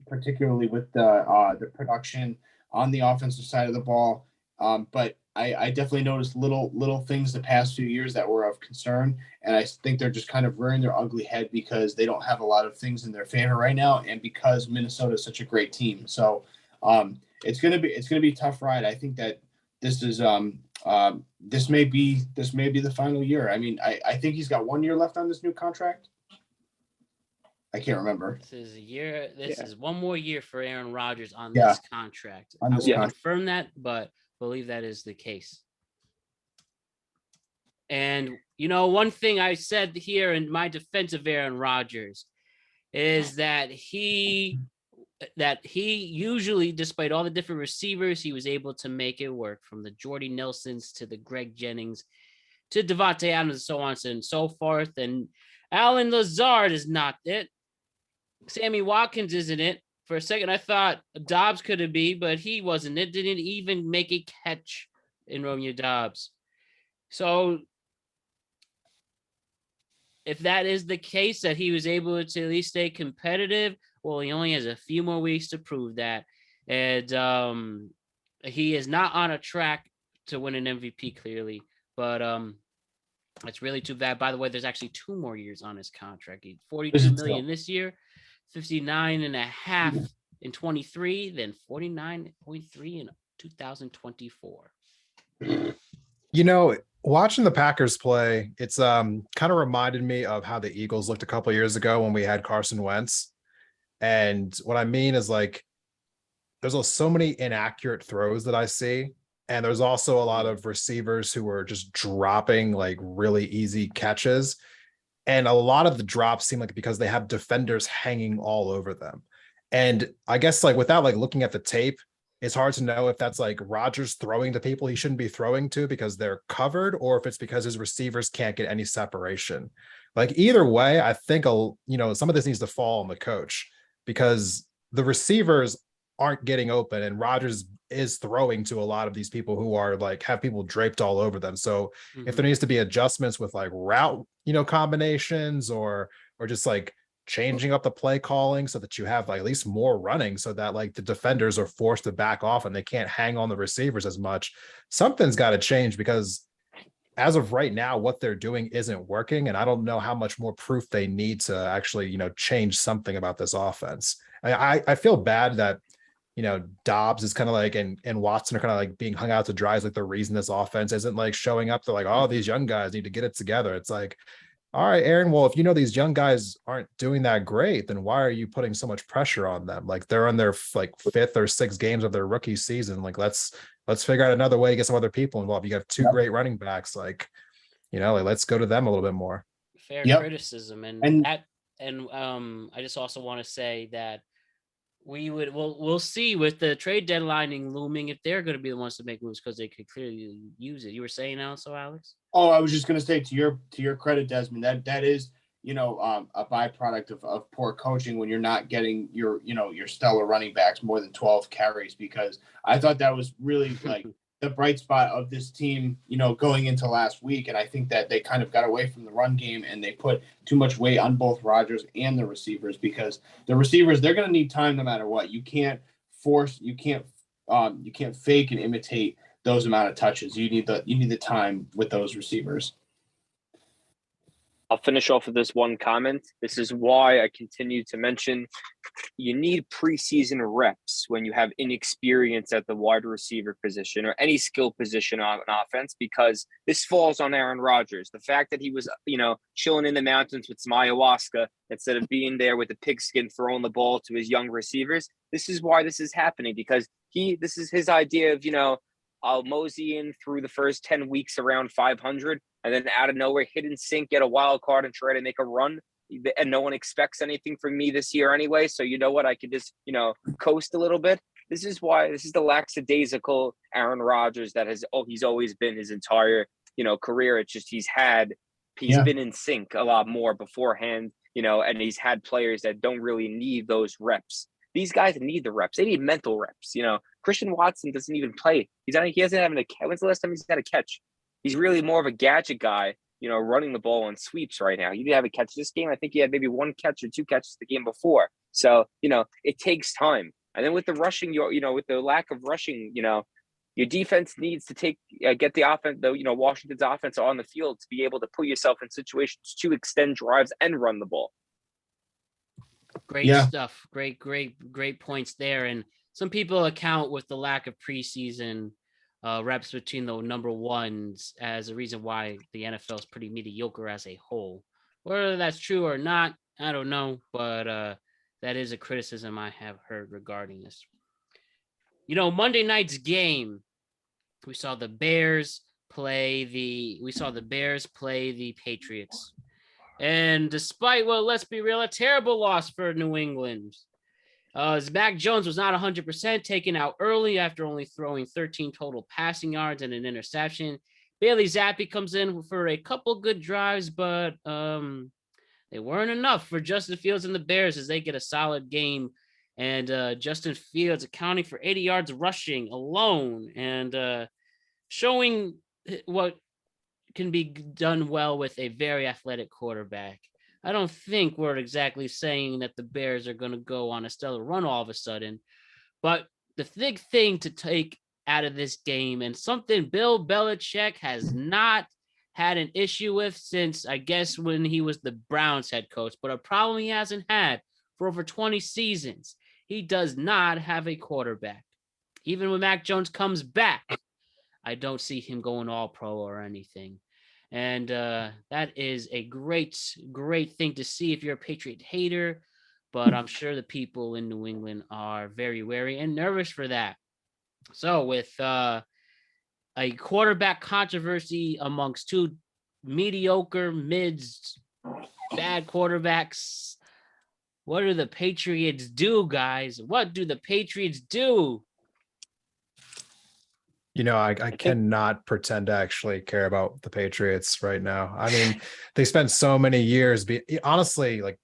particularly with the production on the offensive side of the ball. But I definitely noticed little things the past few years that were of concern, and I think they're just kind of rearing their ugly head because they don't have a lot of things in their favor right now, and because Minnesota is such a great team. So it's gonna be a tough ride. I think that this is this may be the final year. I think he's got 1 year left on this new contract. I can't remember. This is a year. This is one more year for Aaron Rodgers on this contract. I will confirm that, but believe that is the case. And, one thing I said here in my defense of Aaron Rodgers is that he usually, despite all the different receivers, he was able to make it work, from the Jordy Nelsons to the Greg Jennings to Devontae Adams and so on and so forth. And Alan Lazard is not it. Sammy Watkins isn't it. For a second, I thought Dobbs could have been, but he wasn't it. Didn't even make a catch in Romeo Dobbs. So if that is the case, that he was able to at least stay competitive, well, he only has a few more weeks to prove that. And he is not on a track to win an MVP, clearly. But it's really too bad. By the way, there's actually 2 more years on his contract. He's $42 million this year, 59.5 in 23, then 49.3 in 2024. Watching the Packers play, it's kind of reminded me of how the Eagles looked a couple of years ago when we had Carson Wentz. And what I mean is, like, there's so many inaccurate throws that I see. And there's also a lot of receivers who are just dropping like really easy catches. And a lot of the drops seem like because they have defenders hanging all over them. And I guess, like, without like looking at the tape, it's hard to know if that's like Rodgers throwing to people he shouldn't be throwing to because they're covered, or if it's because his receivers can't get any separation. Like, either way, I think some of this needs to fall on the coach, because the receivers aren't getting open and Rodgers is throwing to a lot of these people who are like have people draped all over them. So if there needs to be adjustments with like route, combinations or just like changing up the play calling so that you have like at least more running, so that like the defenders are forced to back off and they can't hang on the receivers as much, something's got to change, because as of right now, what they're doing isn't working. And I don't know how much more proof they need to actually, change something about this offense. I feel bad that, Dobbs is kind of like, and Watson are kind of like being hung out to dry as like the reason this offense isn't like showing up. They're like, oh, these young guys need to get it together. It's like, all right, Aaron, well, if these young guys aren't doing that great, then why are you putting so much pressure on them? Like, they're on their like 5th or 6th games of their rookie season. Like, let's figure out another way to get some other people involved. You have 2 great running backs, like, like, let's go to them a little bit more. Fair criticism. And I just also want to say that we'll see with the trade deadline looming if they're going to be the ones to make moves, because they could clearly use it. You were saying also, Alex? Oh, I was just going to say, to your credit, Desmond, that is a byproduct of poor coaching when you're not getting your stellar running backs more than 12 carries, because I thought that was really like the bright spot of this team, going into last week. And I think that they kind of got away from the run game and they put too much weight on both Rodgers and the receivers, because the receivers, they're going to need time no matter what. You can't fake and imitate those amount of touches. You need the time with those receivers. I'll finish off with this one comment. This is why I continue to mention you need preseason reps when you have inexperience at the wide receiver position or any skill position on offense, because this falls on Aaron Rodgers. The fact that he was, chilling in the mountains with some ayahuasca instead of being there with the pigskin throwing the ball to his young receivers. This is why this is happening, because this is his idea of, I'll mosey in through the first 10 weeks around 500, and then out of nowhere, hit and sink, get a wild card and try to make a run. And no one expects anything from me this year anyway. So you know what? I could just, coast a little bit. This is the lackadaisical Aaron Rodgers that he's always been his entire, career. It's just he's been in sync a lot more beforehand, and he's had players that don't really need those reps. These guys need the reps. They need mental reps. Christian Watson doesn't even play. He hasn't had a catch. When's the last time he's had a catch? He's really more of a gadget guy, running the ball on sweeps right now. He didn't have a catch this game. I think he had maybe 1 catch or 2 catches the game before. So, it takes time. And then with the rushing, with the lack of rushing, your defense needs to get the offense, Washington's offense on the field to be able to put yourself in situations to extend drives and run the ball. Great stuff. Great points there. And some people account with the lack of preseason reps between the number ones as a reason why the NFL is pretty mediocre as a whole. Whether that's true or not, I don't know, but that is a criticism I have heard regarding this. Monday night's game, we saw the Bears we saw the Bears play the Patriots. And despite, well, let's be real, a terrible loss for New England. As Mac Jones was not 100%, taken out early after only throwing 13 total passing yards and an interception. Bailey Zappi comes in for a couple good drives, but they weren't enough for Justin Fields and the Bears as they get a solid game. And Justin Fields accounting for 80 yards rushing alone and showing what can be done well with a very athletic quarterback. I don't think we're exactly saying that the Bears are going to go on a stellar run all of a sudden, but the big thing to take out of this game, and something Bill Belichick has not had an issue with since, I guess, when he was the Browns head coach, but a problem he hasn't had for over 20 seasons. He does not have a quarterback. Even when Mac Jones comes back, I don't see him going all pro or anything. And that is a great thing to see if you're a Patriot hater. But I'm sure the people in New England are very wary and nervous for that. So with a quarterback controversy amongst two mediocre, mids, bad quarterbacks, what do the Patriots do, guys? What do the Patriots do? You know, I cannot pretend to actually care about the Patriots right now. I mean, they spent so many years honestly, like,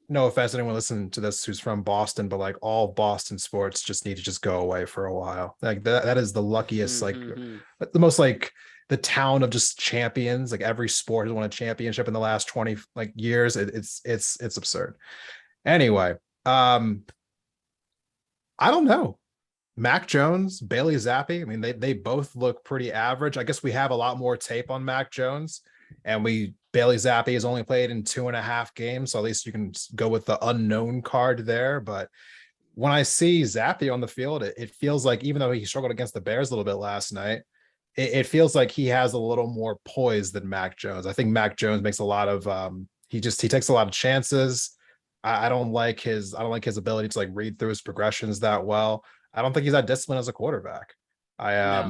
no offense to anyone listening to this who's from Boston, but like all Boston sports just need to just go away for a while. Like that is the luckiest, like the most, like the town of just champions. Like every sport has won a championship in the last 20 like years. It's absurd. Anyway, I don't know. Mac Jones, Bailey Zappi. I mean, they both look pretty average. I guess we have a lot more tape on Mac Jones, and Bailey Zappi has only played in 2.5 games, so at least you can go with the unknown card there. But when I see Zappi on the field, it feels like, even though he struggled against the Bears a little bit last night, it feels like he has a little more poise than Mac Jones. I think Mac Jones makes a lot of he takes a lot of chances. I don't like his ability to like read through his progressions that well. I don't think he's that disciplined as a quarterback. I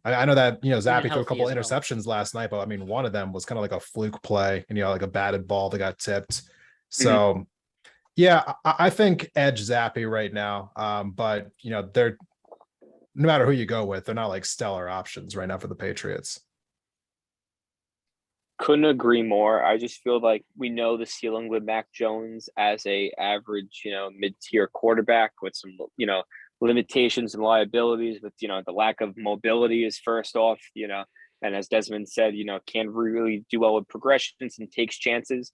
know that, Zappi threw a couple interceptions last night, but I mean, one of them was kind of like a fluke play and, like a batted ball that got tipped. So yeah, I think edge Zappi right now. But they're, no matter who you go with, they're not like stellar options right now for the Patriots. Couldn't agree more. I just feel like we know the ceiling with Mac Jones as a average, mid-tier quarterback with some, limitations and liabilities with, the lack of mobility is first off, and as Desmond said, can't really do well with progressions and takes chances.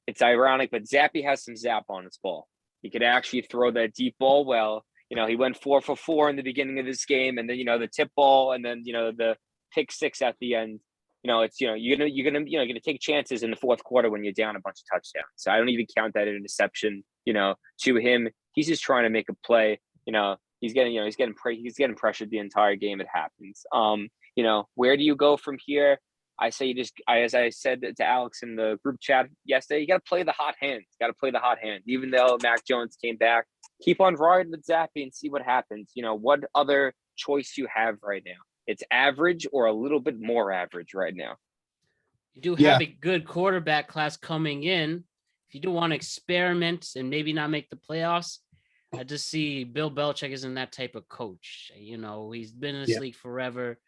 It's ironic, but Zappi has some zap on his ball. He could actually throw that deep ball well. He went 4 for 4 in the beginning of this game, and then, the tip ball, and then, the pick 6 at the end. It's, you're gonna take chances in the fourth quarter when you're down a bunch of touchdowns. So I don't even count that interception, to him. He's just trying to make a play. He's getting pressured the entire game. It happens. Where do you go from here? I say as I said to Alex in the group chat yesterday, you got to play the hot hand. Even though Mac Jones came back, keep on riding with Zappi and see what happens. What other choice you have right now? It's average or a little bit more average right now. You do have a good quarterback class coming in. If you do want to experiment and maybe not make the playoffs, I just see Bill Belichick isn't that type of coach. He's been in this league forever.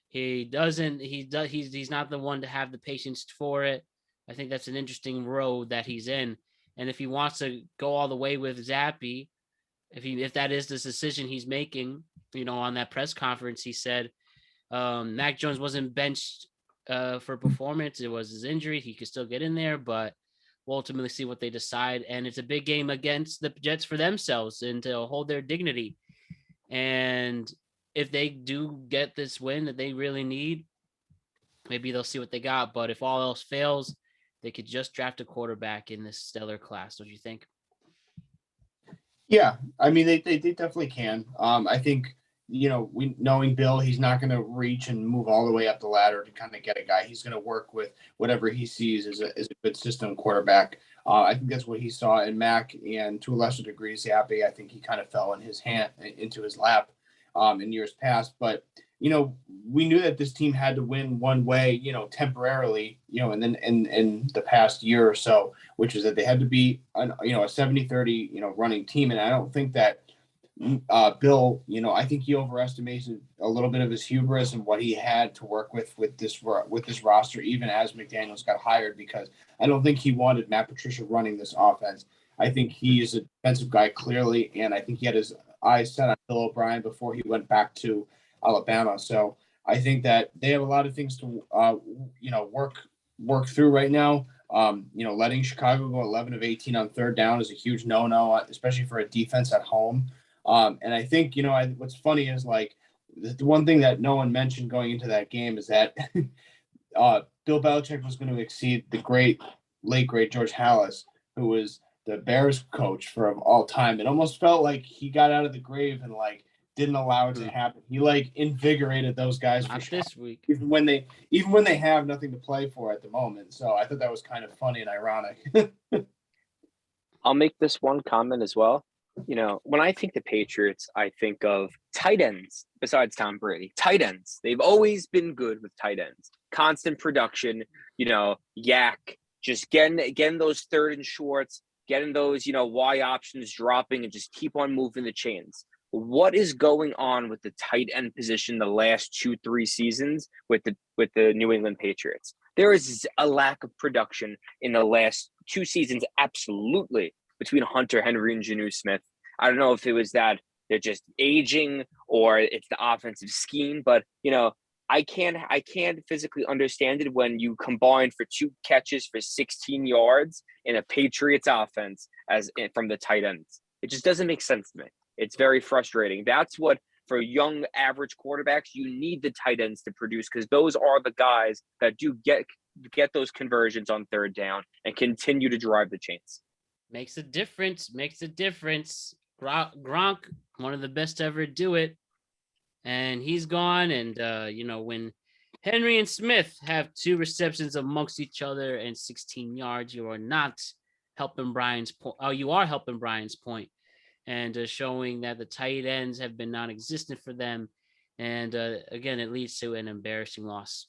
He's not the one to have the patience for it. I think that's an interesting road that he's in. And if he wants to go all the way with Zappi, if that is the decision he's making, on that press conference, he said Mac Jones wasn't benched for performance. It was his injury. He could still get in there, but we'll ultimately see what they decide. And it's a big game against the Jets for themselves and to hold their dignity. And if they do get this win that they really need, maybe they'll see what they got. But if all else fails, they could just draft a quarterback in this stellar class. Don't you think? Yeah, I mean, they definitely can. I think, knowing Bill, he's not going to reach and move all the way up the ladder to kind of get a guy. He's going to work with whatever he sees as a good system quarterback. I think that's what he saw in Mac, and to a lesser degree, Zappi. I think he kind of fell into his lap in years past. But we knew that this team had to win one way, temporarily, and then in the past year or so, which is that they had to be a 70-30, running team. And I don't think that Bill, I think he overestimated a little bit of his hubris and what he had to work with this roster, even as McDaniels got hired, because I don't think he wanted Matt Patricia running this offense. I think he is a defensive guy clearly, and I think he had his eyes set on Bill O'Brien before he went back to Alabama. So I think that they have a lot of things to work through right now. Letting Chicago go 11 of 18 on third down is a huge no, especially for a defense at home. And I think what's funny is like the one thing that no one mentioned going into that game is that Bill Belichick was going to exceed the late great George Halas, who was the Bears coach for all time. It almost felt like he got out of the grave and like didn't allow it to happen. He like invigorated those guys Not for this week, even when they have nothing to play for at the moment. So I thought that was kind of funny and ironic. I'll make this one comment as well. When I think the Patriots, I think of tight ends besides Tom Brady. Tight ends. They've always been good with tight ends. Constant production, yak, just getting those third and shorts, getting those, Y options dropping and just keep on moving the chains. What is going on with the tight end position the last 2-3 seasons with the New England Patriots? There is a lack of production in the last 2 seasons, absolutely, between Hunter Henry and Jonnu Smith. I don't know if it was that they're just aging or it's the offensive scheme, but I can't physically understand it when you combine for 2 catches for 16 yards in a Patriots offense from the tight ends. It just doesn't make sense to me. It's very frustrating. That's what, for young average quarterbacks, you need the tight ends to produce, because those are the guys that do get those conversions on third down and continue to drive the chains. Makes a difference. Gronk, one of the best to ever do it, and he's gone. And when Henry and Smith have 2 receptions amongst each other and 16 yards, you are not helping Brian's point. Oh, you are helping Brian's point, and showing that the tight ends have been non-existent for them. And again, it leads to an embarrassing loss.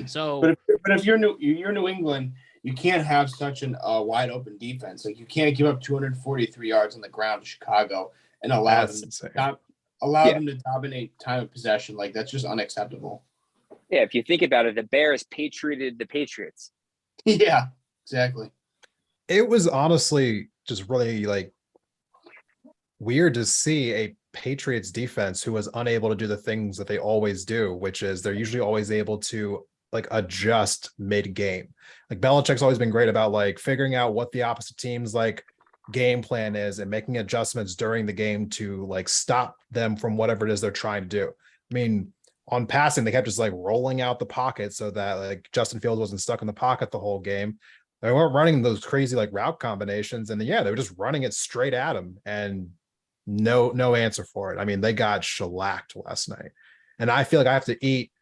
So, but if you're New England, you can't have such an wide open defense. Like, you can't give up 243 yards on the ground to Chicago and allow them to dominate time of possession. Like, that's just unacceptable. Yeah, if you think about it, the Bears patrioted the Patriots. Yeah, exactly. It was honestly just really like weird to see a Patriots defense who was unable to do the things that they always do, which is they're usually always able to like adjust mid-game. Like, Belichick's always been great about like figuring out what the opposite team's like game plan is and making adjustments during the game to like stop them from whatever it is they're trying to do. I mean, on passing, they kept just like rolling out the pocket so that like Justin Fields wasn't stuck in the pocket the whole game. They weren't running those crazy like route combinations, and they were just running it straight at him, and no answer for it. I mean, they got shellacked last night, and I feel like I have to eat,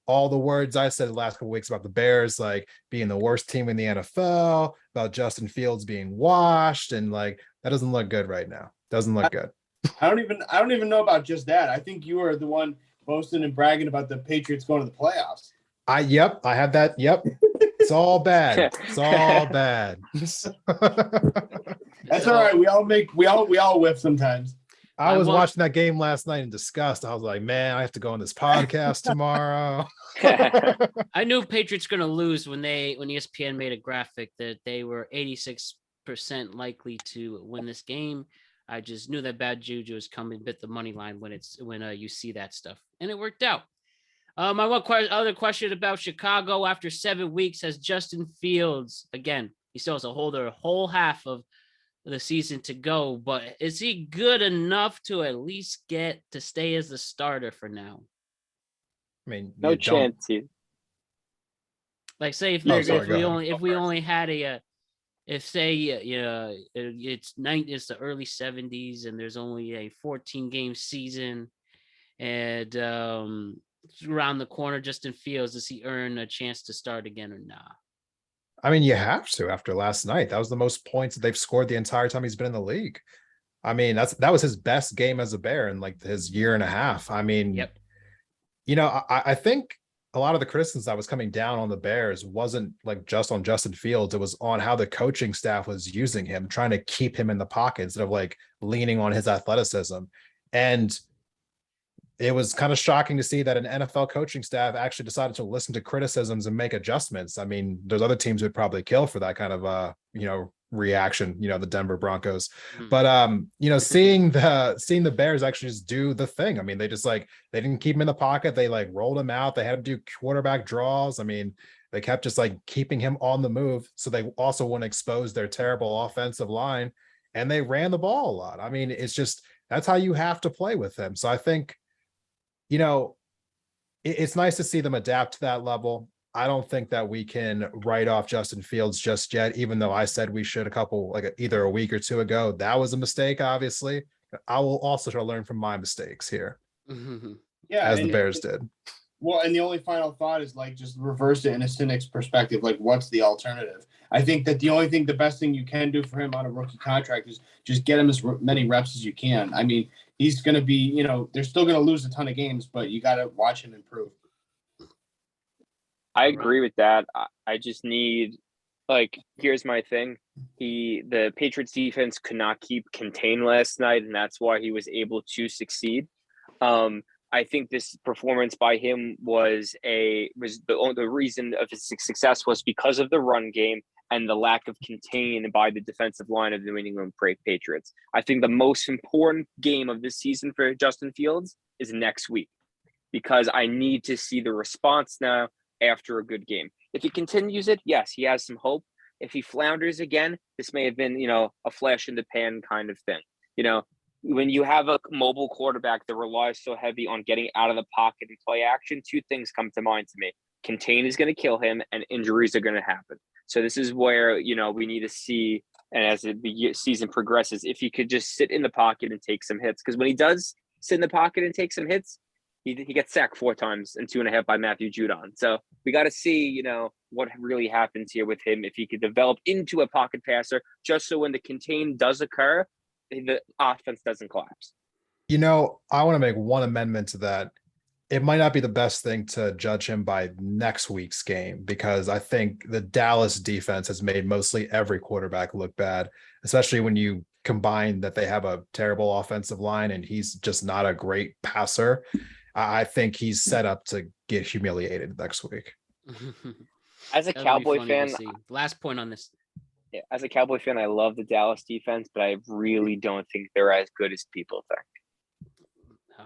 all the words I said the last couple of weeks about the Bears, like being the worst team in the NFL, about Justin Fields being washed, and like that doesn't look good right now. Doesn't look good. I don't even know about just that. I think you were the one boasting and bragging about the Patriots going to the playoffs. I had that. Yep. It's all bad. It's all bad. That's all right. We all whiff sometimes. I was watching that game last night in disgust. I was like, man, I have to go on this podcast tomorrow. I knew Patriots going to lose when ESPN made a graphic that they were 86% likely to win this game. I just knew that bad juju was coming, bit the money line when you see that stuff, and it worked out. My other question about Chicago: after 7 weeks, has Justin Fields, again, he still has a whole half of the season to go, but is he good enough to at least get to stay as the starter for now? I mean, no chance. Like, say if we only had it's the early 70s and there's only a 14-game season, and around the corner, Justin Fields, does he earn a chance to start again or not? I mean, you have to after last night. That was the most points that they've scored the entire time he's been in the league. I mean, that was his best game as a Bear in like his year and a half. I mean, yep. I think a lot of the criticism that was coming down on the Bears wasn't like just on Justin Fields. It was on how the coaching staff was using him, trying to keep him in the pocket instead of like leaning on his athleticism. And it was kind of shocking to see that an NFL coaching staff actually decided to listen to criticisms and make adjustments. I mean, there's other teams who'd probably kill for that kind of reaction, the Denver Broncos. But seeing the Bears actually just do the thing. I mean, they didn't keep him in the pocket. They like rolled him out. They had him do quarterback draws. I mean, they kept just like keeping him on the move. So they also wouldn't expose their terrible offensive line. And they ran the ball a lot. I mean, it's just, that's how you have to play with him. So I think, it's nice to see them adapt to that level. I don't think that we can write off Justin Fields just yet, even though I said we should either a week or two ago. That was a mistake, obviously. I will also try to learn from my mistakes here. Yeah, as the Bears did. Well, and the only final thought is like just reverse it in a cynic's perspective. Like, what's the alternative? I think that the best thing you can do for him on a rookie contract is just get him as many reps as you can. I mean, he's going to be, they're still going to lose a ton of games, but you got to watch him improve. I agree with that. I just need, here's my thing. The Patriots defense could not keep contained last night, and that's why he was able to succeed. I think this performance by him was the reason of his success was because of the run game and the lack of contain by the defensive line of the New England Patriots. I think the most important game of this season for Justin Fields is next week, because I need to see the response now after a good game. If he continues it, yes, he has some hope. If he flounders again, this may have been, a flash in the pan kind of thing. When you have a mobile quarterback that relies so heavy on getting out of the pocket and play action, two things come to mind to me. Contain is going to kill him, and injuries are going to happen. So this is where, we need to see, and as the season progresses, if he could just sit in the pocket and take some hits. Because when he does sit in the pocket and take some hits, he gets sacked 4 times and 2.5 by Matthew Judon. So we got to see, what really happens here with him if he could develop into a pocket passer, just so when the contain does occur, the offense doesn't collapse. I want to make one amendment to that. It might not be the best thing to judge him by next week's game, because I think the Dallas defense has made mostly every quarterback look bad, especially when you combine that they have a terrible offensive line and he's just not a great passer. I think he's set up to get humiliated next week. As a Cowboy fan, last point on this. As a Cowboy fan, I love the Dallas defense, but I really don't think they're as good as people think.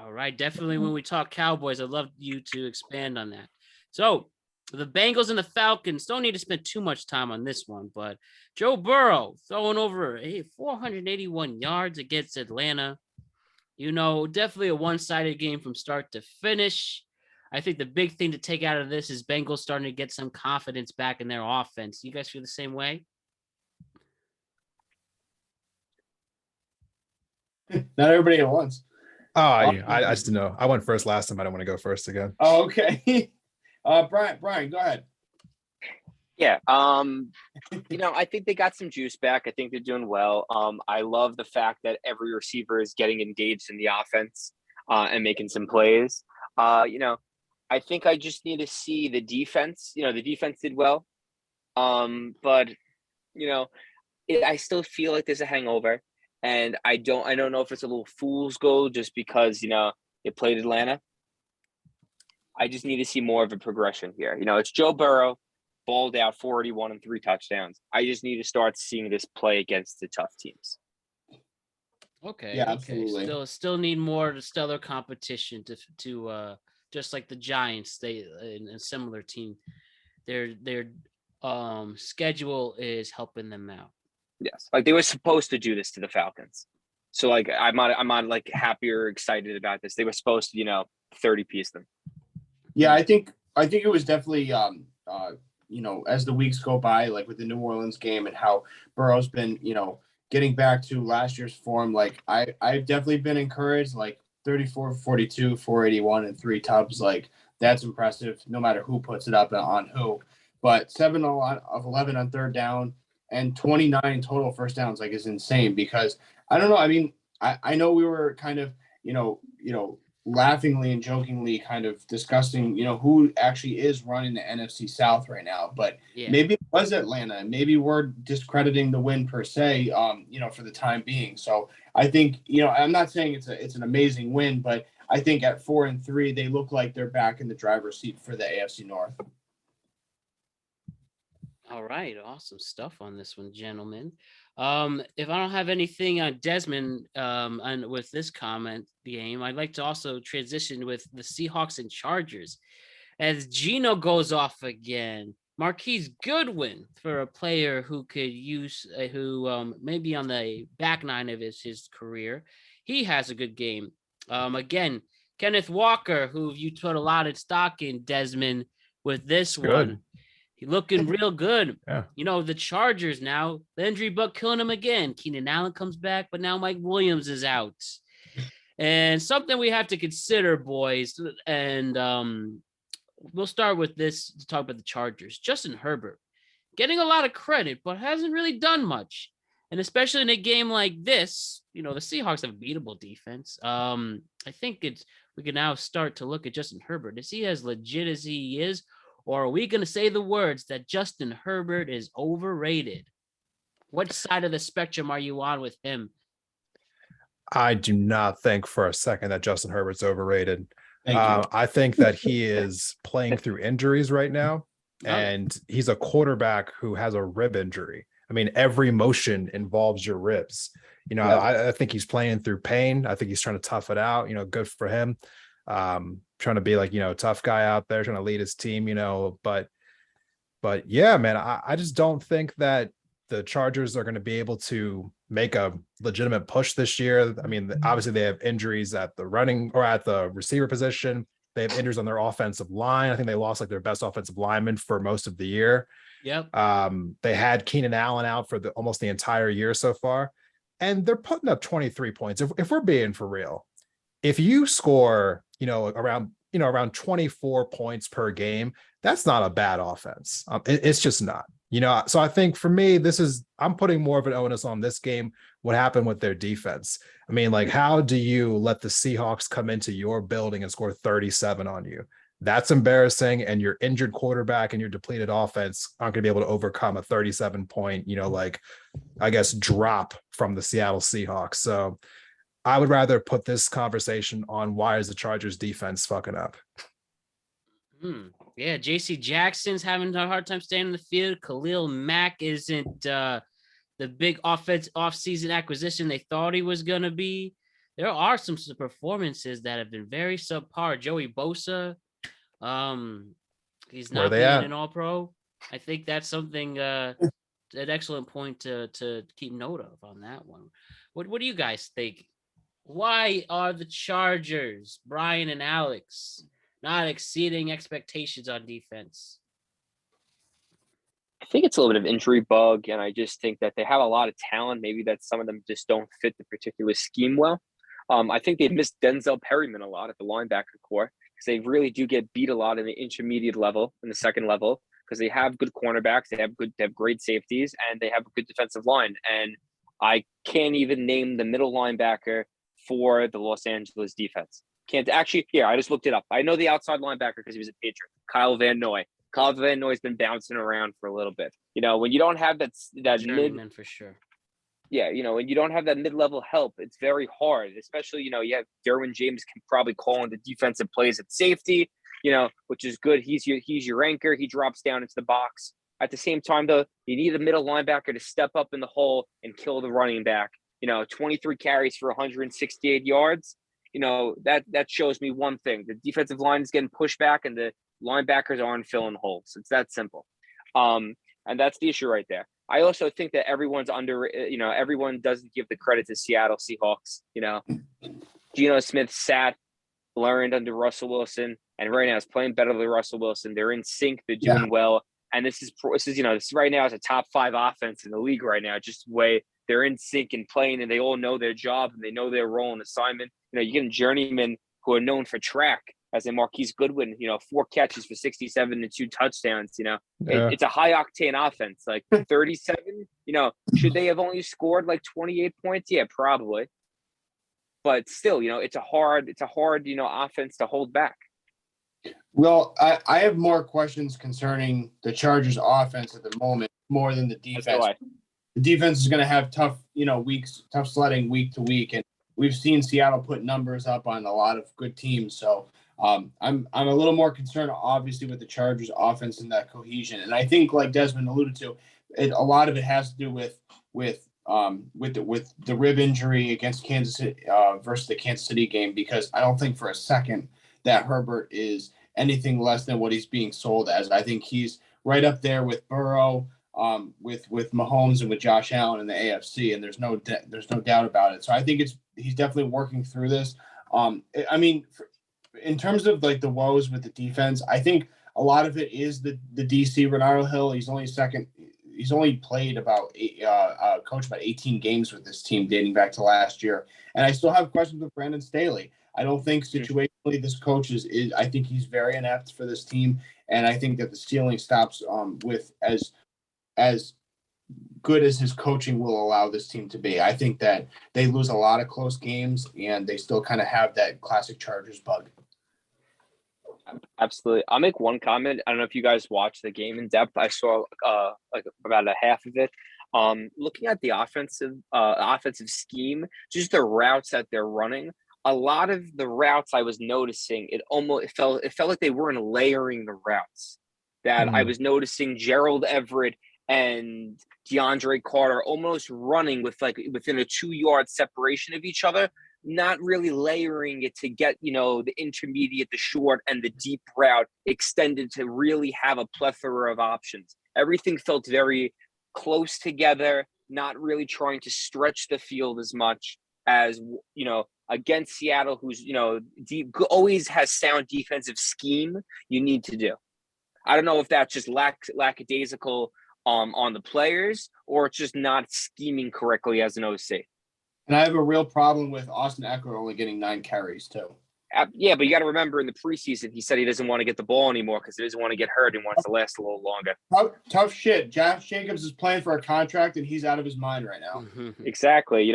All right. Definitely when we talk Cowboys, I'd love you to expand on that. So the Bengals and the Falcons don't need to spend too much time on this one, but Joe Burrow throwing over 481 yards against Atlanta. Definitely a one-sided game from start to finish. I think the big thing to take out of this is Bengals starting to get some confidence back in their offense. You guys feel the same way? Not everybody at once. Oh, I just didn't know. I went first last time. I don't want to go first again. Oh, okay. Brian, go ahead. Yeah. I think they got some juice back. I think they're doing well. I love the fact that every receiver is getting engaged in the offense and making some plays. I think I just need to see the defense. The defense did well. But I still feel like there's a hangover. And I don't know if it's a little fool's gold just because, it played Atlanta. I just need to see more of a progression here. It's Joe Burrow, balled out 481 and 3 touchdowns. I just need to start seeing this play against the tough teams. Okay. Yeah, okay. absolutely. Still need more stellar competition to just like the Giants, they in a similar team. Their schedule is helping them out. Yes, they were supposed to do this to the Falcons. So I'm not happy or excited about this. They were supposed to 30-piece them. Yeah, I think it was definitely as the weeks go by, like with the New Orleans game and how Burrow's been getting back to last year's form. I've definitely been encouraged. 34, 42, 481 and 3 tubs. That's impressive. No matter who puts it up on who, but 7 of 11 on third down. And 29 total first downs is insane, because I don't know. I mean, I know we were kind of, laughingly and jokingly kind of discussing, who actually is running the NFC South right now. But maybe it was Atlanta. Maybe we're discrediting the win per se, for the time being. So I think, I'm not saying it's an amazing win, but I think at 4-3, they look like they're back in the driver's seat for the AFC North. All right, awesome stuff on this one, gentlemen. If I don't have anything on Desmond and with this comment game, I'd like to also transition with the Seahawks and Chargers. As Geno goes off again, Marquise Goodwin for a player who could use, maybe on the back nine of his career, he has a good game. Again, Kenneth Walker, who you put a lot of stock in, Desmond, with this one. He's looking real good. Yeah. The Chargers now, the injury bug killing him again. Keenan Allen comes back, but now Mike Williams is out. And something we have to consider, boys, and we'll start with this to talk about the Chargers. Justin Herbert getting a lot of credit, but hasn't really done much. And especially in a game like this, the Seahawks have a beatable defense. I think we can now start to look at Justin Herbert. Is he as legit as he is? Or are we going to say the words that Justin Herbert is overrated? What side of the spectrum are you on with him? I do not think for a second that Justin Herbert's overrated. I think that he is playing through injuries right now, and he's a quarterback who has a rib injury. I mean, every motion involves your ribs. I think he's playing through pain. I think he's trying to tough it out. Good for him. Trying to be like, a tough guy out there, trying to lead his team, but yeah, man, I just don't think that the Chargers are going to be able to make a legitimate push this year. I mean, obviously they have injuries at the running or at the receiver position. They have injuries on their offensive line. I think they lost like their best offensive lineman for most of the year. Yep. They had Keenan Allen out for almost the entire year so far, and they're putting up 23 points. If we're being for real, if you score, around 24 points per game, that's not a bad offense. It's just not, so I think for me, I'm putting more of an onus on this game. What happened with their defense? I mean, like, how do you let the Seahawks come into your building and score 37 on you? That's embarrassing. And your injured quarterback and your depleted offense aren't going to be able to overcome a 37 point, drop from the Seattle Seahawks. So I would rather put this conversation on why is the Chargers defense fucking up. Yeah, J.C. Jackson's having a hard time staying in the field. Khalil Mack isn't the big off-season acquisition they thought he was going to be. There are some performances that have been very subpar. Joey Bosa, he's not being an all-pro. I think that's something, an excellent point to keep note of on that one. What do you guys think? Why are the Chargers, Brian and Alex, not exceeding expectations on defense? I think it's a little bit of injury bug, and I just think that they have a lot of talent. Maybe that some of them just don't fit the particular scheme well. I think they missed Denzel Perryman a lot at the linebacker core because they really do get beat a lot in the intermediate level, in the second level, because they have good cornerbacks, they have great safeties, and they have a good defensive line. And I can't even name the middle linebacker for the Los Angeles defense. Can't actually. Here, I just looked it up. I know the outside linebacker because he was a Patriot. Kyle Van Noy. Kyle Van Noy's been bouncing around for a little bit. When you don't have that mid for sure. Yeah, when you don't have that mid-level help, it's very hard. Especially, you have Derwin James can probably call in the defensive plays at safety. Which is good. He's your anchor. He drops down into the box. At the same time, though, you need a middle linebacker to step up in the hole and kill the running back. 23 carries for 168 yards. That shows me one thing. The defensive line is getting pushed back and the linebackers aren't filling holes. It's that simple. And that's the issue right there. I also think that everyone's everyone doesn't give the credit to Seattle Seahawks. Geno Smith learned under Russell Wilson, and right now is playing better than Russell Wilson. They're in sync. They're doing well. And this right now is a top 5 offense in the league right now, just the way they're in sync and playing, and they all know their job and they know their role and assignment. You get a journeyman who are known for track, as in Marquise Goodwin, 4 catches for 67 and 2 touchdowns. It's a high octane offense, like 37. Should they have only scored like 28 points? Yeah, probably. but still, it's a hard, offense to hold back. Well, I have more questions concerning the Chargers offense at the moment, more than the defense. The defense is going to have tough, weeks, tough sledding week to week. And we've seen Seattle put numbers up on a lot of good teams. So I'm a little more concerned, obviously, with the Chargers offense and that cohesion. And I think, like Desmond alluded to, a lot of it has to do with the rib injury against Kansas City versus the Kansas City game, because I don't think for a second that Herbert is anything less than what he's being sold as. I think he's right up there with Burrow, with Mahomes and with Josh Allen in the AFC, and there's no doubt about it. So I think he's definitely working through this. In terms of like the woes with the defense, I think a lot of it is the DC Ranniello Hill. He's only played coached about 18 games with this team dating back to last year. And I still have questions with Brandon Staley. I don't think situationally this coach is I think he's very inept for this team. And I think that the ceiling stops with as good as his coaching will allow this team to be. I think that they lose a lot of close games and they still kind of have that classic Chargers bug. Absolutely. I'll make one comment. I don't know if you guys watched the game in depth. I saw like about a half of it. Looking at the offensive scheme, just the routes that they're running. A lot of the routes I was noticing, it felt like they weren't layering the routes. That I was noticing Gerald Everett and DeAndre Carter almost running with like within a 2-yard separation of each other, not really layering it to get, the intermediate, the short, and the deep route extended to really have a plethora of options. Everything felt very close together, not really trying to stretch the field as much as, against Seattle, who's, always has sound defensive scheme you need to do. I don't know if that's just lackadaisical on the players, or it's just not scheming correctly as an OC. And I have a real problem with Austin Eckler only getting 9 carries too. Yeah, but you got to remember in the preseason, he said he doesn't want to get the ball anymore because he doesn't want to get hurt and wants to last a little longer. Tough shit. Josh Jacobs is playing for a contract and he's out of his mind right now. Exactly. You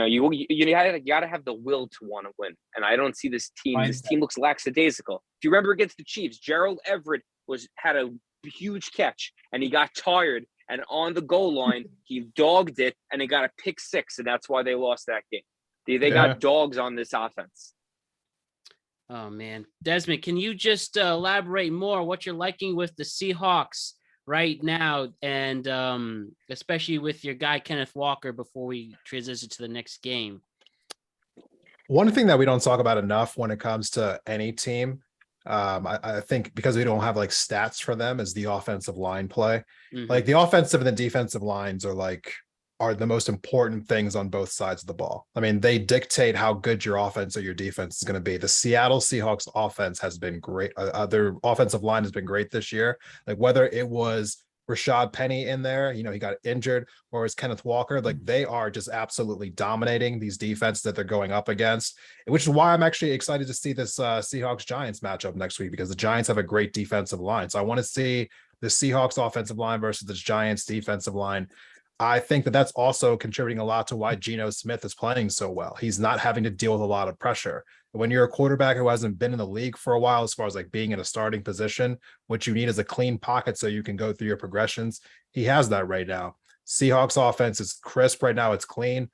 got to have the will to want to win. And I don't see this team. This team looks lackadaisical. If you remember against the Chiefs, Gerald Everett had a huge catch and he got tired. And on the goal line, he dogged it and he got a pick 6. And that's why they lost that game. They got dogs on this offense. Oh, man. Desmond, can you just elaborate more what you're liking with the Seahawks right now, and especially with your guy Kenneth Walker before we transition to the next game? One thing that we don't talk about enough when it comes to any team, I think because we don't have like stats for them, is the offensive line play. Like the offensive and the defensive lines are the most important things on both sides of the ball. I mean, they dictate how good your offense or your defense is going to be. The Seattle Seahawks offense has been great. Their offensive line has been great this year. Like whether it was Rashad Penny in there, he got injured, or it's Kenneth Walker, like they are just absolutely dominating these defenses that they're going up against, which is why I'm actually excited to see this Seahawks Giants matchup next week, because the Giants have a great defensive line. So I want to see the Seahawks offensive line versus the Giants defensive line. I think that that's also contributing a lot to why Geno Smith is playing so well. He's not having to deal with a lot of pressure. When you're a quarterback who hasn't been in the league for a while, as far as like being in a starting position, what you need is a clean pocket so you can go through your progressions. He has that right now. Seahawks offense is crisp right now. It's clean.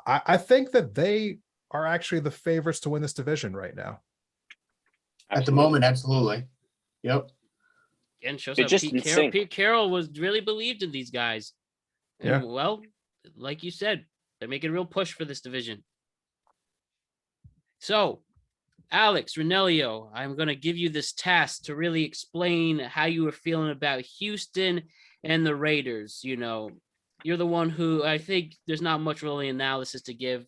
I think that they are actually the favorites to win this division right now. At the moment, absolutely. Yep. Again, shows how Pete Carroll was really believed in these guys. And, well, like you said, they're making a real push for this division. So, Alex Ranniello, I'm going to give you this task to really explain how you were feeling about Houston and the Raiders. You're the one who, I think there's not much really analysis to give.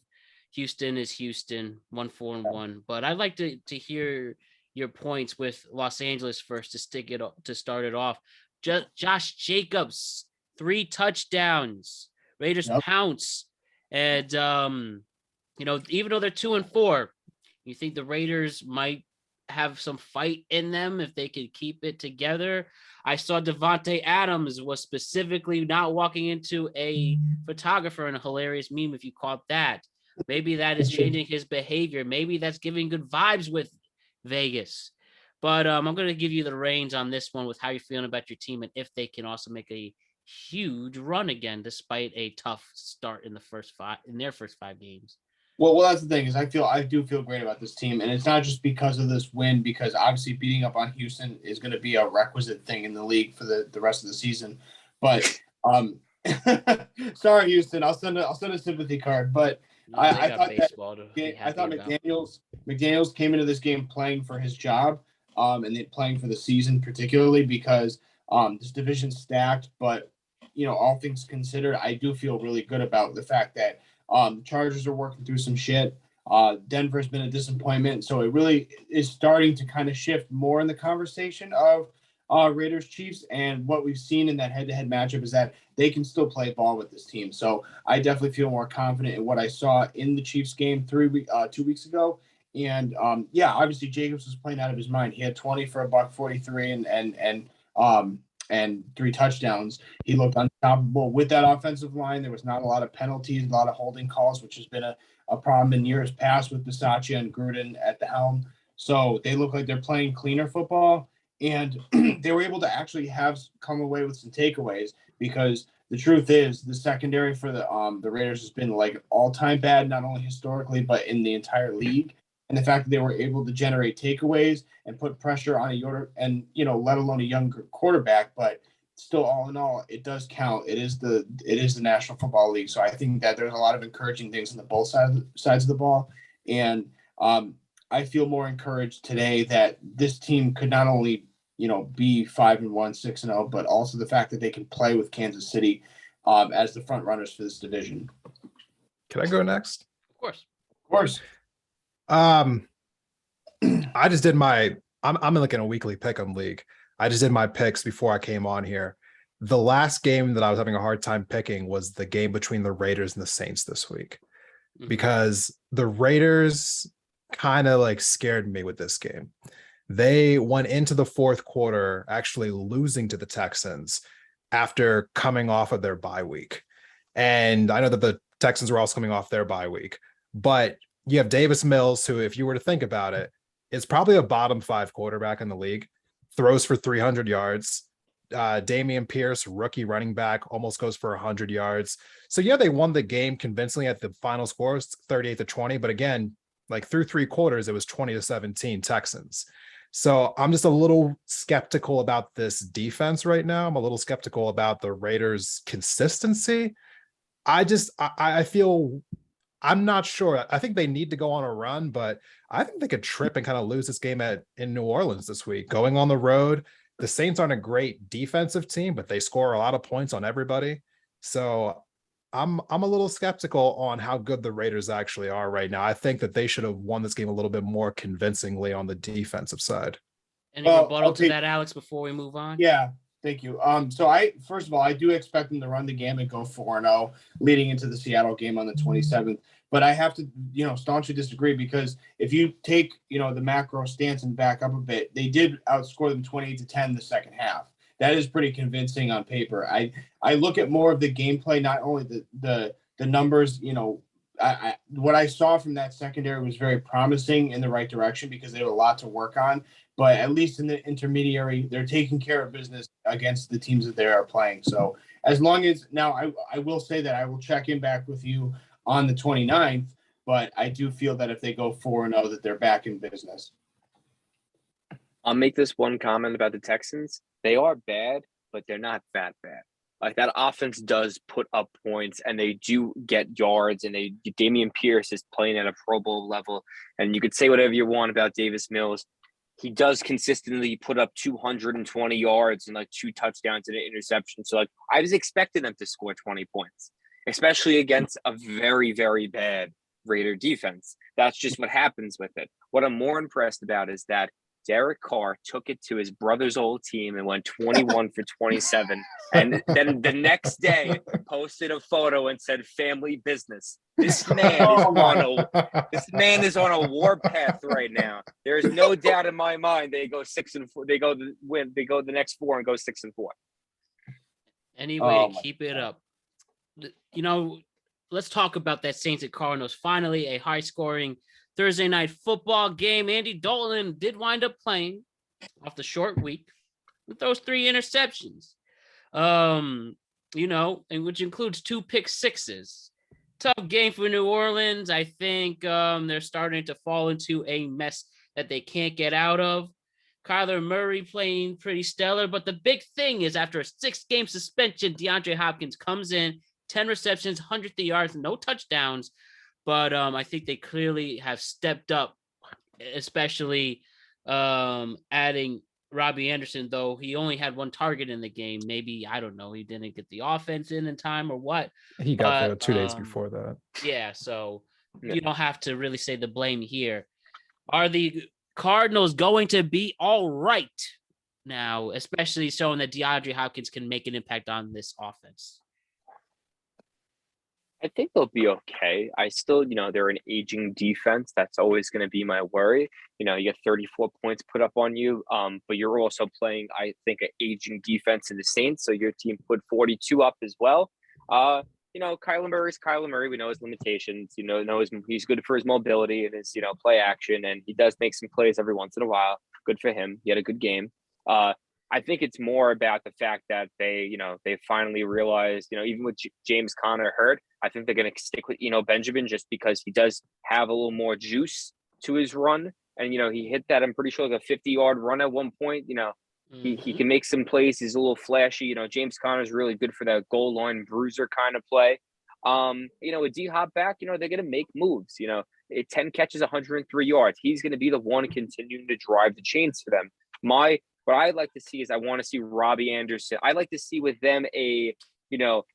Houston is Houston, 1-4-1. But I'd like to hear your points with Los Angeles first to start it off. Josh Jacobs, 3 touchdowns. Raiders pounce. And, even though they're 2-4, you think the Raiders might have some fight in them if they could keep it together? I saw Devontae Adams was specifically not walking into a photographer in a hilarious meme, if you caught that. Maybe that is changing his behavior. Maybe that's giving good vibes with Vegas. But I'm going to give you the reins on this one with how you're feeling about your team and if they can also make a huge run again, despite a tough start in their first 5 games. Well, that's the thing is I do feel great about this team, and it's not just because of this win, because obviously beating up on Houston is going to be a requisite thing in the league for the rest of the season. But sorry, Houston, I'll send a sympathy card. But I thought McDaniels came into this game playing for his job, and then playing for the season, particularly because this division's stacked. But all things considered, I do feel really good about the fact that the Chargers are working through some shit. Denver's been a disappointment, so it really is starting to kind of shift more in the conversation of Raiders Chiefs. And what we've seen in that head-to-head matchup is that they can still play ball with this team. So I definitely feel more confident in what I saw in the Chiefs game 2 weeks ago. And obviously Jacobs was playing out of his mind. He had 20 for $143 and 3 touchdowns. He looked unstoppable with that offensive line. There was not a lot of penalties, a lot of holding calls, which has been a problem in years past with Bisaccia and Gruden at the helm. So they look like they're playing cleaner football, and they were able to actually come away with some takeaways, because the truth is the secondary for the Raiders has been like all-time bad, not only historically, but in the entire league. And the fact that they were able to generate takeaways and put pressure on let alone a younger quarterback, but still, all in all, it does count. It is the National Football League. So I think that there's a lot of encouraging things on the both sides of the ball. And I feel more encouraged today that this team could not only, be 5-1, 6-0, but also the fact that they can play with Kansas City as the front runners for this division. Can I go next? Of course. I just did I'm like in a weekly pick'em league. I just did my picks before I came on here. The last game that I was having a hard time picking was the game between the Raiders and the Saints this week, because the Raiders kind of like scared me with this game. They went into the fourth quarter actually losing to the Texans after coming off of their bye week. And I know that the Texans were also coming off their bye week, but you have Davis Mills, who, if you were to think about it, is probably a bottom 5 quarterback in the league, throws for 300 yards. Dameon Pierce, rookie running back, almost goes for 100 yards. So yeah, they won the game convincingly at the final score, 38-20. But again, like through 3 quarters, it was 20-17 Texans. So I'm just a little skeptical about this defense right now. I'm a little skeptical about the Raiders' consistency. I feel, I'm not sure. I think they need to go on a run, but I think they could trip and kind of lose this game in New Orleans this week. Going on the road, the Saints aren't a great defensive team, but they score a lot of points on everybody. So I'm a little skeptical on how good the Raiders actually are right now. I think that they should have won this game a little bit more convincingly on the defensive side. Any rebuttal to that, Alex, before we move on? Yeah, thank you. So first of all, I do expect them to run the game and go 4-0 leading into the Seattle game on the 27th. But I have to, staunchly disagree, because if you take, the macro stance and back up a bit, they did outscore them 28-10 in the second half. That is pretty convincing on paper. I look at more of the gameplay, not only the numbers. What I saw from that secondary was very promising in the right direction, because they have a lot to work on. But at least in the intermediary, they're taking care of business against the teams that they are playing. So as long as now, I will say that I will check in back with you on the 29th, but I do feel that if they go 4-0, that they're back in business. I'll make this one comment about the Texans. They are bad, but they're not that bad. Like, that offense does put up points, and they do get yards, and Dameon Pierce is playing at a Pro Bowl level. And you could say whatever you want about Davis Mills. He does consistently put up 220 yards and 2 touchdowns and an interception. So I was expecting them to score 20 points, especially against a very, very bad Raider defense. That's just what happens with it. What I'm more impressed about is that Derek Carr took it to his brother's old team and went 21 for 27. And then the next day posted a photo and said family business. This man is on a warpath right now. There is no doubt in my mind they go 6-4. They go the next 4 and go 6-4. Anyway, keep it up. let's talk about that Saints and Cardinals. Finally, a high-scoring Thursday night football game. Andy Dalton did wind up playing off the short week with those 3 interceptions. And which includes 2 pick sixes. Tough game for New Orleans. I think they're starting to fall into a mess that they can't get out of. Kyler Murray playing pretty stellar, but the big thing is after a 6-game suspension, DeAndre Hopkins comes in, 10 receptions, 100 yards, no touchdowns. But I think they clearly have stepped up, especially adding Robbie Anderson, though he only had 1 target in the game. Maybe, I don't know, he didn't get the offense in time or what. He got there 2 days before that. Yeah, so you don't have to really say the blame here. Are the Cardinals going to be all right now, especially showing that DeAndre Hopkins can make an impact on this offense? I think they'll be okay. I still, they're an aging defense. That's always going to be my worry. You get 34 points put up on you, but you're also playing, I think, an aging defense in the Saints. So your team put 42 up as well. Kyler Murray's Kyler Murray. We know his limitations. He's good for his mobility and his, play action, and he does make some plays every once in a while. Good for him. He had a good game. I think it's more about the fact that they finally realized, even with James Conner hurt, I think they're going to stick with Benjamin just because he does have a little more juice to his run. And, he hit that, I'm pretty sure, like a 50-yard run at one point. He can make some plays. He's a little flashy. James Conner's really good for that goal line bruiser kind of play. With D-Hop back, they're going to make moves. 10 catches, 103 yards. He's going to be the one continuing to drive the chains for them. What I'd like to see is I want to see Robbie Anderson. I'd like to see with them a,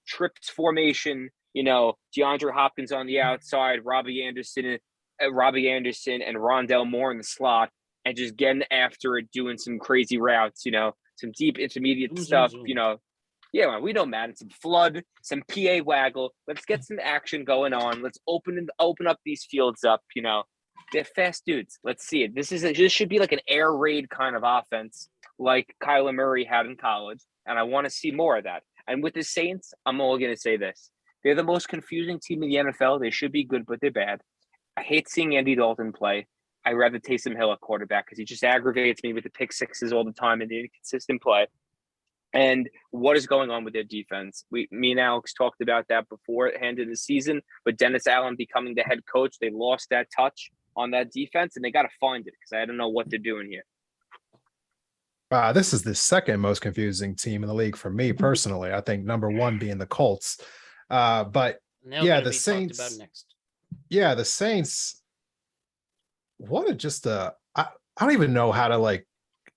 trips formation, DeAndre Hopkins on the outside, Robbie Anderson and Rondell Moore in the slot, and just getting after it, doing some crazy routes, some deep intermediate stuff, Yeah, man, we know, man. Some flood, some PA waggle. Let's get some action going on. Let's open up these fields up, They're fast dudes. Let's see it. This should be like an air raid kind of offense like Kyler Murray had in college, and I want to see more of that. And with the Saints, I'm only going to say this. They're the most confusing team in the NFL. They should be good, but they're bad. I hate seeing Andy Dalton play. I'd rather Taysom Hill at quarterback because he just aggravates me with the pick sixes all the time and the inconsistent play. And what is going on with their defense? Me and Alex talked about that beforehand in the season, but Dennis Allen becoming the head coach, they lost that touch on that defense, and they got to find it because I don't know what they're doing here. This is the second most confusing team in the league for me personally. I think number 1 being the Colts. But yeah, the Saints. Yeah, the Saints. What a just I don't even know how to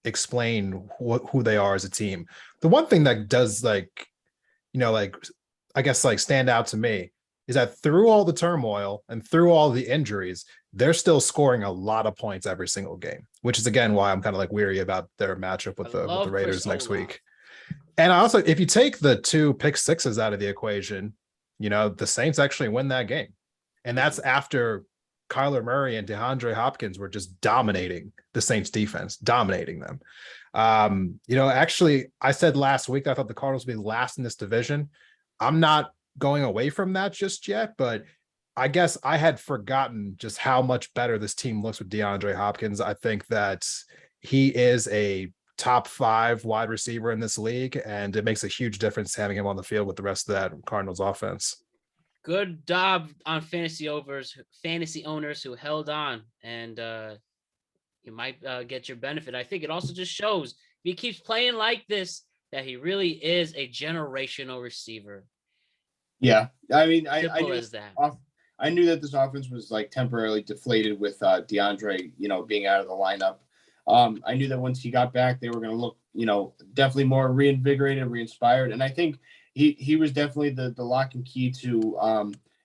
explain who they are as a team. The one thing that does stand out to me is that through all the turmoil and through all the injuries, they're still scoring a lot of points every single game, which is again why I'm kind of weary about their matchup with the Raiders next week. And also, if you take the 2 pick sixes out of the equation, the Saints actually win that game. And that's after Kyler Murray and DeAndre Hopkins were just dominating the Saints defense, dominating them. Actually, I said last week I thought the Cardinals would be last in this division. I'm not going away from that just yet, but I guess I had forgotten just how much better this team looks with DeAndre Hopkins. I think that he is a top 5 wide receiver in this league, and it makes a huge difference having him on the field with the rest of that Cardinals offense. Good job on fantasy owners who held on, and you might get your benefit. I think it also just shows if he keeps playing like this that he really is a generational receiver. Yeah, I mean, I knew that this offense was temporarily deflated with DeAndre, being out of the lineup. I knew that once he got back, they were going to look, definitely more reinvigorated, re-inspired, and I think he was definitely the lock and key to,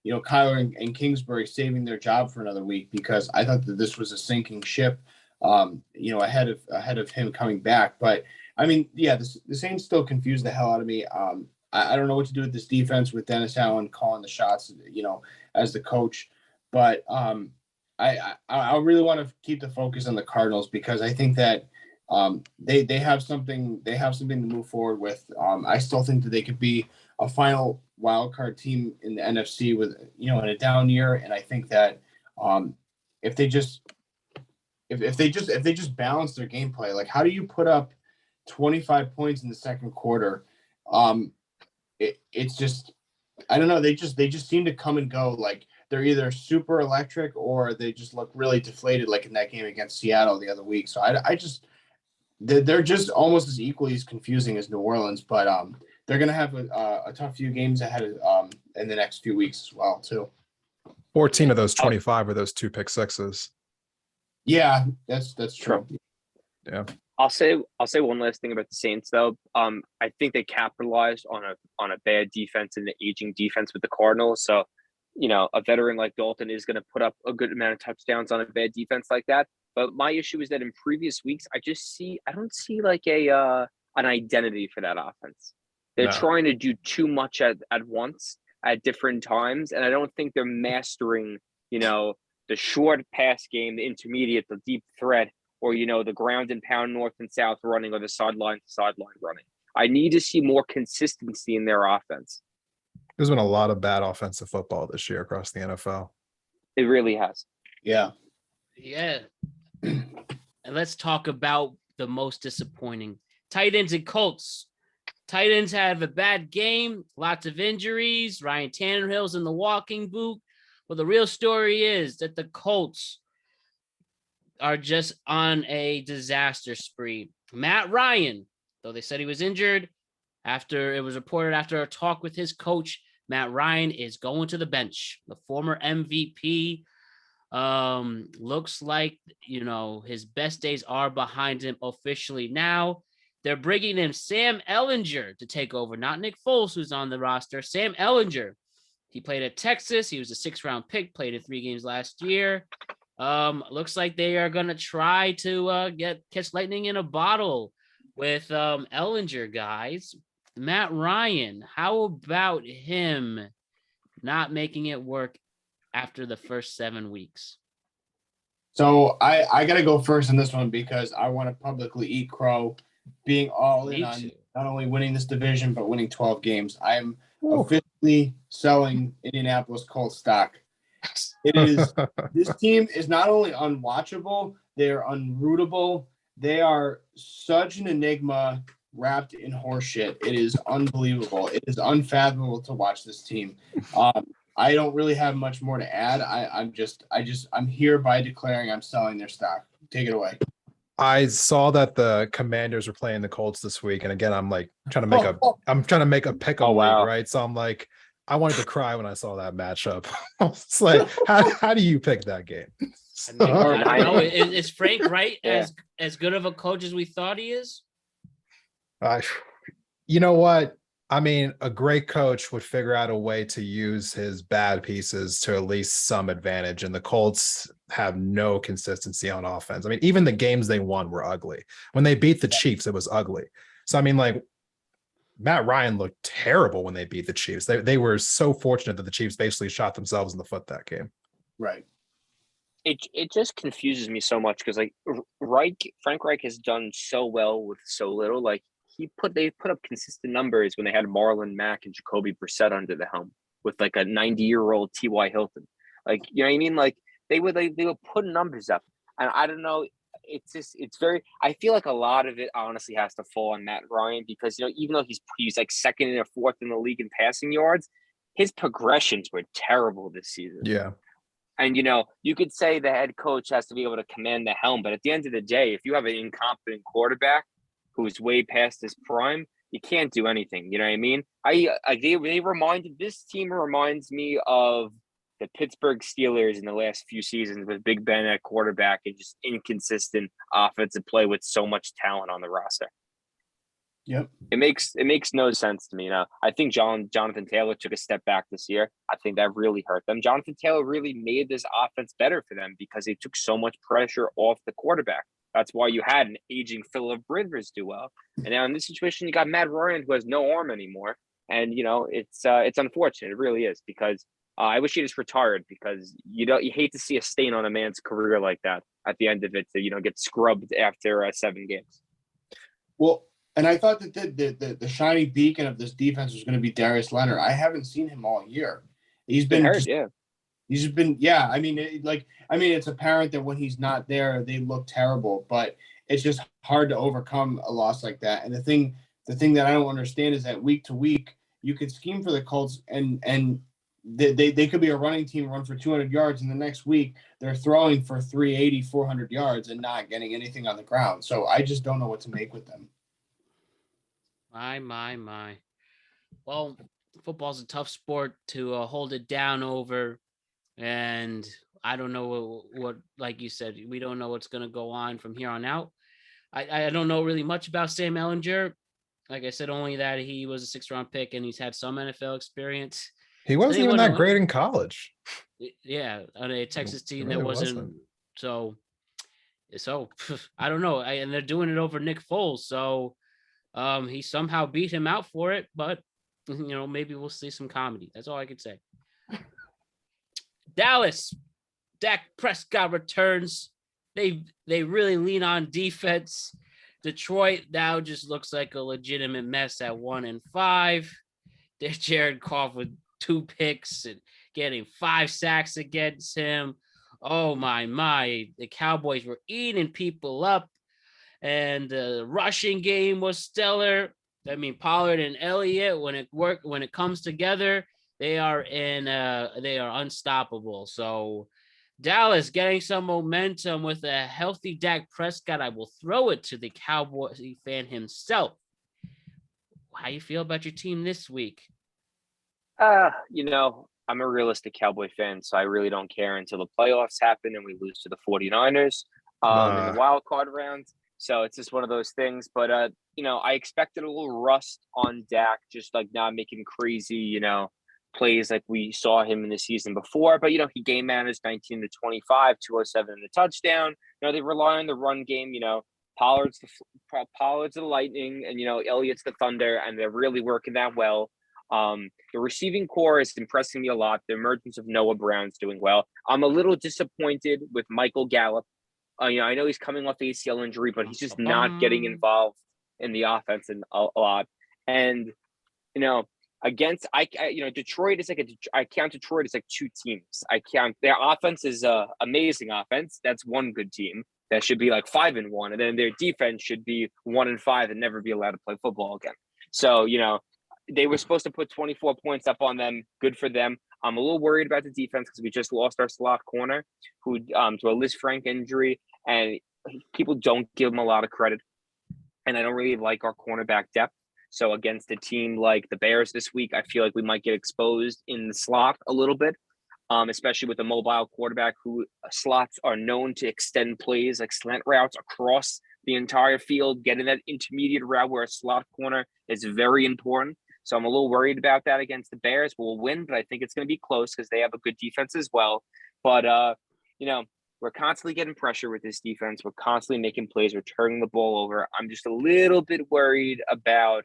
Kyler and Kingsbury saving their job for another week, because I thought that this was a sinking ship, ahead of him coming back. But I mean, yeah, the Saints still confuse the hell out of me. I don't know what to do with this defense with Dennis Allen calling the shots, as the coach. But I really want to keep the focus on the Cardinals, because I think that they have something to move forward with. I still think that they could be a final wild card team in the NFC with, in a down year. And I think that if they just balance their gameplay, like how do you put up 25 points in the second quarter? It's just, I don't know. They just seem to come and go. Like they're either super electric or they just look really deflated, like in that game against Seattle the other week. So they're just almost as equally as confusing as New Orleans, but they're going to have a tough few games ahead of in the next few weeks as well too. 14 of those 25 are those 2 pick sixes. Yeah, that's true. Yeah. I'll say one last thing about the Saints though. I think they capitalized on a bad defense and the aging defense with the Cardinals. So, a veteran like Dalton is going to put up a good amount of touchdowns on a bad defense like that. But my issue is that in previous weeks, I don't see like an identity for that offense. They're trying to do too much at once at different times, and I don't think they're mastering, the short pass game, the intermediate, the deep threat, or the ground and pound north and south running, or the sideline to sideline running. I need to see more consistency in their offense. There's been a lot of bad offensive football this year across the NFL. It really has. Yeah. Yeah. And let's talk about the most disappointing. Titans and Colts. Titans have a bad game, lots of injuries. Ryan Tannehill's in the walking boot. Well, the real story is that the Colts are just on a disaster spree. Matt Ryan, though they said he was injured, after it was reported after a talk with his coach, Matt Ryan is going to the bench. The former MVP looks like, his best days are behind him officially now. They're bringing in Sam Ehlinger to take over, not Nick Foles, who's on the roster. Sam Ehlinger. He played at Texas. He was a 6th-round pick, played in 3 games last year. Looks like they are going to try to catch lightning in a bottle with Ehlinger, guys. Matt Ryan, how about him not making it work after the first 7 weeks? So I got to go first on this one because I want to publicly eat crow, being all in on not only winning this division, but winning 12 games. I'm officially selling Indianapolis Colts stock. It is this team is not only unwatchable, they're unrootable. They are such an enigma wrapped in horseshit. It is unbelievable. It is unfathomable to watch this team. I don't really have much more to add. I'm hereby declaring I'm selling their stock. Take it away. I saw that the Commanders were playing the Colts this week, and again, I'm like trying to make a pick a league, right? So I'm like, I wanted to cry when I saw that matchup. It's like, how do you pick that game? I know. Is Frank Wright as good of a coach as we thought he is? You know what? I mean, a great coach would figure out a way to use his bad pieces to at least some advantage. And the Colts have no consistency on offense. I mean, even the games they won were ugly. When they beat the Chiefs, it was ugly. So, I mean, like, Matt Ryan looked terrible when they beat the Chiefs. They were so fortunate that the Chiefs basically shot themselves in the foot that game. Right. It just confuses me so much because, like, Frank Reich has done so well with so little. Like, they put up consistent numbers when they had Marlon Mack and Jacoby Brissett under the helm with like a 90-year-old T.Y. Hilton. Like, you know what I mean? Like they would put numbers up. And I don't know. I feel like a lot of it honestly has to fall on Matt Ryan because, even though he's like 2nd and 4th in the league in passing yards, his progressions were terrible this season. Yeah. And, you could say the head coach has to be able to command the helm. But at the end of the day, if you have an incompetent quarterback who's way past his prime, you can't do anything. You know what I mean? This team reminds me of the Pittsburgh Steelers in the last few seasons with Big Ben at quarterback and just inconsistent offensive play with so much talent on the roster. Yep. It makes no sense to me. I think Jonathan Taylor took a step back this year. I think that really hurt them. Jonathan Taylor really made this offense better for them because they took so much pressure off the quarterback. That's why you had an aging Phillip Rivers do well. And now in this situation, you got Matt Ryan who has no arm anymore. And, it's unfortunate. It really is because I wish he just retired because you hate to see a stain on a man's career like that at the end of it to get scrubbed after 7 games. Well, and I thought that the shiny beacon of this defense was going to be Darius Leonard. I haven't seen him all year. He's been hurt, yeah. He's been, yeah. I mean, it's apparent that when he's not there, they look terrible. But it's just hard to overcome a loss like that. And the thing that I don't understand is that week to week, you could scheme for the Colts and they could be a running team, run for 200 yards, and the next week they're throwing for 380, 400 yards and not getting anything on the ground. So I just don't know what to make with them. My. Well, football's a tough sport to hold it down over, and I don't know what, like you said, we don't know what's going to go on from here on out. I don't know really much about Sam Ehlinger. Like I said, only that he was a 6th-round pick and he's had some NFL experience. He wasn't even that great in college. Yeah, on a Texas team that wasn't. So I don't know. And they're doing it over Nick Foles. So he somehow beat him out for it. But, maybe we'll see some comedy. That's all I could say. Dallas, Dak Prescott returns. They really lean on defense. Detroit now just looks like a legitimate mess at 1-5. There's Jared Goff with 2 picks and getting 5 sacks against him. Oh my. The Cowboys were eating people up. And the rushing game was stellar. I mean, Pollard and Elliott, when it comes together, they are unstoppable. So Dallas getting some momentum with a healthy Dak Prescott. I will throw it to the Cowboys fan himself. How you feel about your team this week? I'm a realistic Cowboy fan, so I really don't care until the playoffs happen and we lose to the 49ers in the wild card round. So it's just one of those things. But, I expected a little rust on Dak, just like not making crazy, plays like we saw him in the season before. But, he game managed 19 to 25, 207 in the touchdown. They rely on the run game. Pollard's the Lightning and, Elliott's the Thunder, and they're really working that well. The receiving core is impressing me a lot. The emergence of Noah Brown's doing well. I'm a little disappointed with Michael Gallup. I know he's coming off ACL injury, but he's just not getting involved in the offense a lot. And, against Detroit is I count Detroit as like 2 teams. I count their offense is amazing offense. That's one good team that should be like 5-1, and then their defense should be 1-5 and never be allowed to play football again. So they were supposed to put 24 points up on them. Good for them. I'm a little worried about the defense because we just lost our slot corner who to a Liz Frank injury, and people don't give him a lot of credit. And I don't really like our cornerback depth. So against a team like the Bears this week, I feel like we might get exposed in the slot a little bit, especially with a mobile quarterback who slots are known to extend plays like slant routes across the entire field. Getting that intermediate route where a slot corner is very important. So I'm a little worried about that against the Bears. We'll win, but I think it's going to be close because they have a good defense as well. But, we're constantly getting pressure with this defense. We're constantly making plays. We're turning the ball over. I'm just a little bit worried about,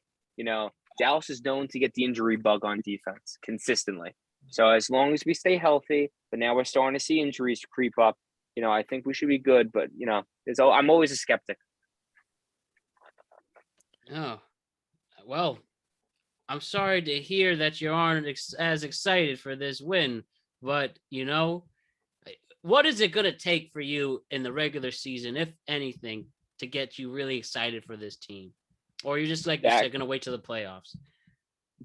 Dallas is known to get the injury bug on defense consistently. So as long as we stay healthy, but now we're starting to see injuries creep up, I think we should be good. But, I'm always a skeptic. Oh, well, I'm sorry to hear that you aren't as excited for this win, but what is it going to take for you in the regular season, if anything, to get you really excited for this team? Or you're just like, going to wait till the playoffs?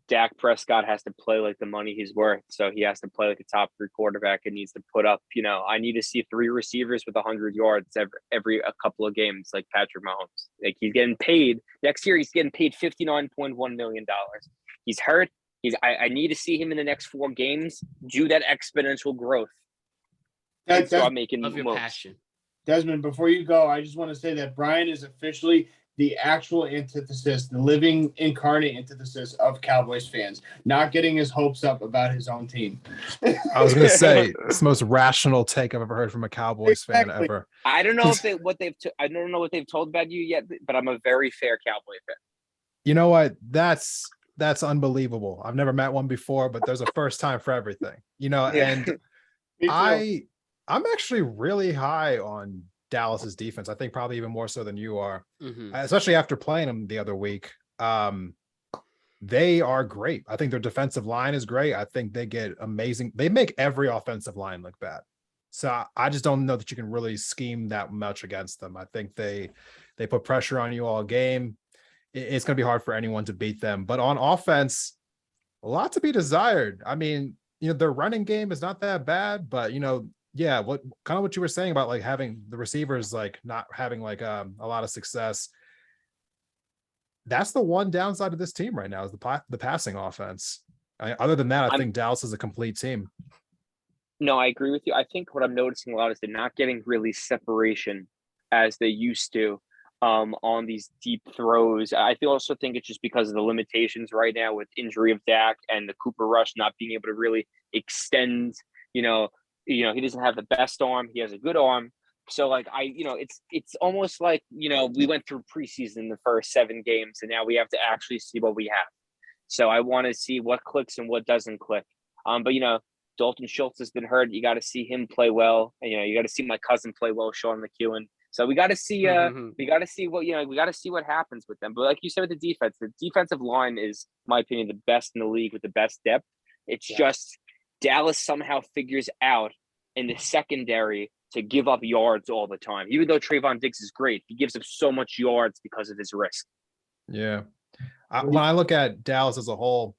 Dak Prescott has to play like the money he's worth. So he has to play like a top 3 quarterback and needs to put up, I need to see 3 receivers with 100 yards every a couple of games, like Patrick Mahomes. Like he's getting paid next year. He's getting paid $59.1 million. He's hurt. I need to see him in the next 4 games do that exponential growth. That's making of your moves. Passion. Desmond, before you go, I just want to say that Bryan is officially the actual antithesis, the living incarnate antithesis of Cowboys fans, not getting his hopes up about his own team. I was going to say it's the most rational take I've ever heard from a Cowboys fan ever. I don't know I don't know what they've told about you yet, but I'm a very fair Cowboy fan. You know what? That's that's unbelievable. I've never met one before, but there's a first time for everything, Yeah. and Me too. I'm actually really high on Dallas's defense. I think probably even more so than you are, especially after playing them the other week. They are great. I think their defensive line is great. I think they make every offensive line look bad. So I just don't know that you can really scheme that much against them. I think they put pressure on you all game. It's going to be hard for anyone to beat them. But on offense, a lot to be desired. I mean, their running game is not that bad, but yeah, what you were saying about like having the receivers like not having like a lot of success. That's the one downside of this team right now is the passing offense. Other than that, I think Dallas is a complete team. No, I agree with you. I think what I'm noticing a lot is they're not getting really separation as they used to on these deep throws. I also think it's just because of the limitations right now with injury of Dak and the Cooper Rush not being able to really extend. He doesn't have the best arm. He has a good arm. So like it's almost like we went through preseason the first 7 games, and now we have to actually see what we have. So I want to see what clicks and what doesn't click. But Dalton Schultz has been hurt. You got to see him play well, and you got to see my cousin play well, Sean McEwen. So we got to see we got to see what happens with them. But like you said with the defensive line is, in my opinion, the best in the league with the best depth. It's just Dallas somehow figures out in the secondary to give up yards all the time. Even though Trayvon Diggs is great, he gives up so much yards because of his risk. Yeah. When I look at Dallas as a whole,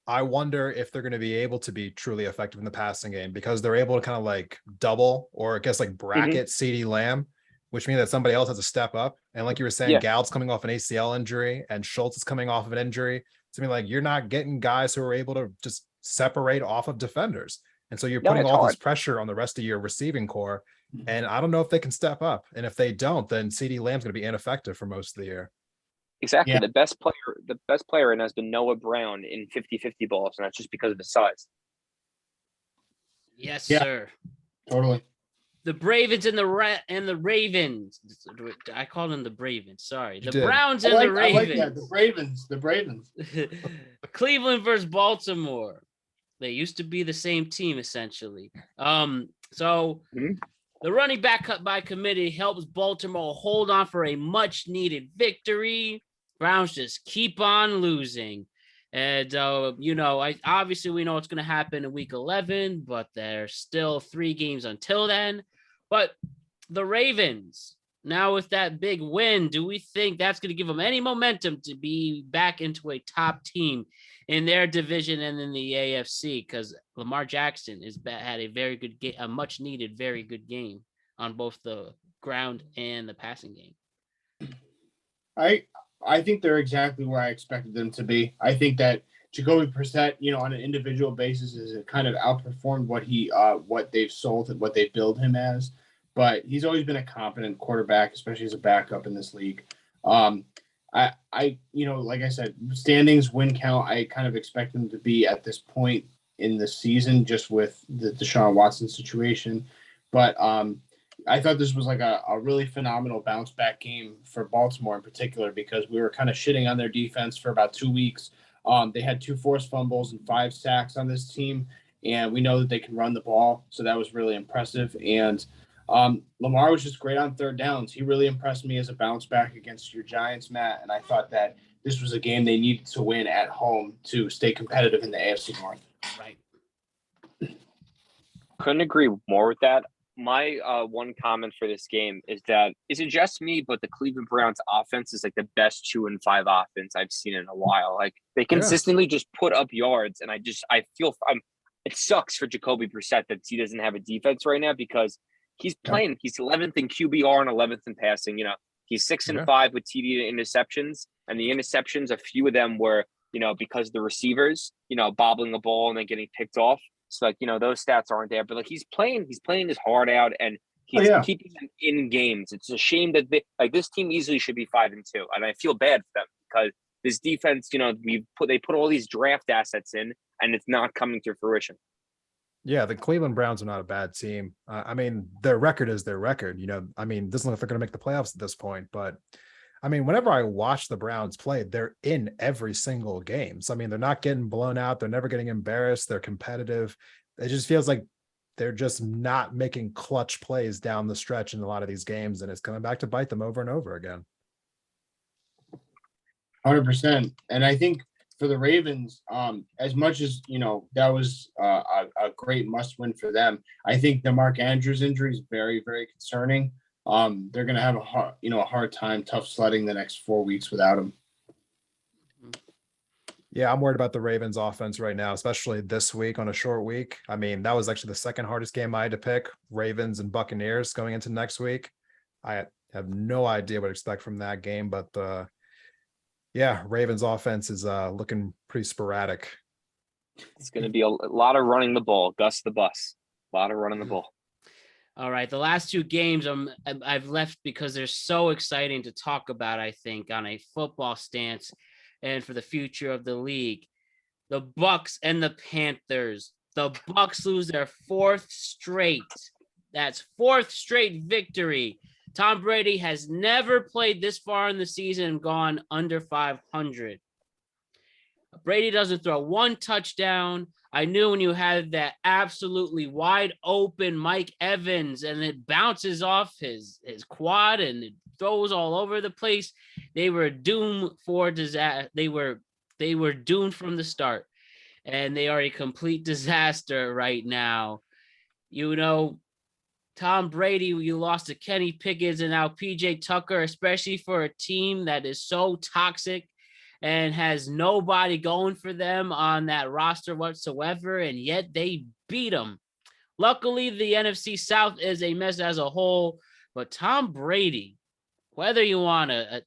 I wonder if they're going to be able to be truly effective in the passing game because they're able to kind of like double or I guess like bracket CeeDee Lamb, which means that somebody else has to step up. And like you were saying, Gallup's coming off an ACL injury and Schultz is coming off of an injury. So I mean, like you're not getting guys who are able to just separate off of defenders. And so you're putting all this pressure on the rest of your receiving core. And I don't know if they can step up. And if they don't, then CeeDee Lamb's going to be ineffective for most of the year. Exactly. Yeah. The best player has been Noah Brown in 50-50 balls, and that's just because of his size. Yes, sir. Totally. The Bravens and the Ravens. I called them the Bravens. Sorry. The Browns and the Ravens. I like that. The Bravens. Cleveland versus Baltimore. They used to be the same team, essentially. The running back cut by committee helps Baltimore hold on for a much-needed victory. Browns just keep on losing. And, obviously we know what's going to happen in week 11, but there's still 3 games until then. But the Ravens, now with that big win, do we think that's going to give them any momentum to be back into a top team in their division and in the AFC? Because Lamar Jackson had a very good game, a much needed, very good game on both the ground and the passing game. I think they're exactly where I expected them to be. I think that Jacoby Brissett, on an individual basis, has kind of outperformed what they've sold and what they billed him as. But he's always been a competent quarterback, especially as a backup in this league. Like I said, standings, win count, I kind of expect them to be at this point in the season just with the Deshaun Watson situation. But I thought this was like a really phenomenal bounce back game for Baltimore in particular because we were kind of shitting on their defense for about 2 weeks. They had 2 forced fumbles and 5 sacks on this team, and we know that they can run the ball, so that was really impressive. And Lamar was just great on third downs. He really impressed me as a bounce back against your Giants, Matt, and I thought that this was a game they needed to win at home to stay competitive in the AFC North. Right. Couldn't agree more with that. My one comment for this game is that is it just me, but the Cleveland Browns offense is like the best 2-5 offense I've seen in a while. Like they consistently just put up yards, and I feel it sucks for Jacoby Brissett that he doesn't have a defense right now because he's playing. He's 11th in QBR and 11th in passing. He's 6-5 with TD to interceptions, and the interceptions, a few of them were because of the receivers, bobbling the ball and then getting picked off. So those stats aren't there, but he's playing his heart out and he's keeping them in games. It's a shame that this team easily should be 5-2, and I feel bad for them because this defense, they put all these draft assets in, and it's not coming to fruition. Yeah, the Cleveland Browns are not a bad team. I mean, their record is their record. Doesn't look like they're going to make the playoffs at this point, but I mean, whenever I watch the Browns play, they're in every single game. So, I mean, they're not getting blown out. They're never getting embarrassed. They're competitive. It just feels like they're just not making clutch plays down the stretch in a lot of these games. And it's coming back to bite them over and over again. 100%. And I think for the Ravens, as much as, that was a great must win for them, I think the Mark Andrews injury is very, very concerning. They're going to have a hard time, tough sledding the next 4 weeks without him. Yeah, I'm worried about the Ravens offense right now, especially this week on a short week. I mean, that was actually the second hardest game I had to pick, Ravens and Buccaneers going into next week. I have no idea what to expect from that game, but yeah, Ravens offense is looking pretty sporadic. It's going to be a lot of running the ball. Gus the Bus. A lot of running the ball. All right, the last two games I've left because they're so exciting to talk about, I think, on a football stance and for the future of the league. The Bucs and the Panthers. The Bucs lose their fourth straight. That's fourth straight victory. Tom Brady has never played this far in the season and gone under 500. Brady doesn't throw one touchdown. I knew when you had that absolutely wide open Mike Evans and it bounces off his quad and it throws all over the place, they were doomed for disaster. They were doomed from the start, and they are a complete disaster right now. Tom Brady, you lost to Kenny Pickett and now PJ Tucker, especially for a team that is so toxic and has nobody going for them on that roster whatsoever, and yet they beat them. Luckily, the NFC South is a mess as a whole, but Tom Brady, whether you want to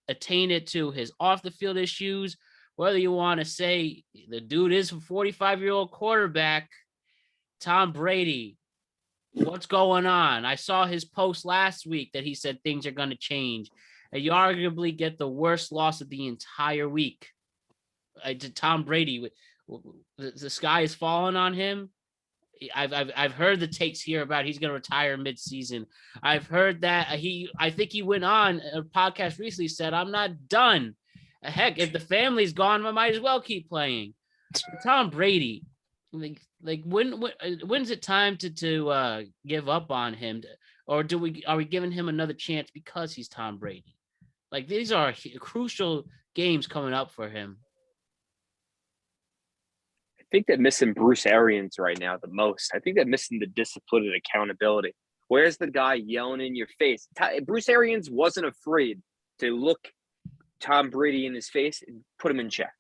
attain it to his off-the-field issues, whether you want to say the dude is a 45-year-old quarterback, Tom Brady, what's going on? I saw his post last week that he said things are going to change. You arguably get the worst loss of the entire week. To Tom Brady, the sky is falling on him. I've heard the takes here about he's going to retire mid-season. I've heard that I think he went on a podcast recently, said, I'm not done. Heck, if the family's gone, I might as well keep playing. Tom Brady, when's it time to give up on him, or are we giving him another chance because he's Tom Brady? These are crucial games coming up for him. I think they're missing Bruce Arians right now the most. I think they're missing the discipline and accountability. Where's the guy yelling in your face? Bruce Arians wasn't afraid to look Tom Brady in his face and put him in check.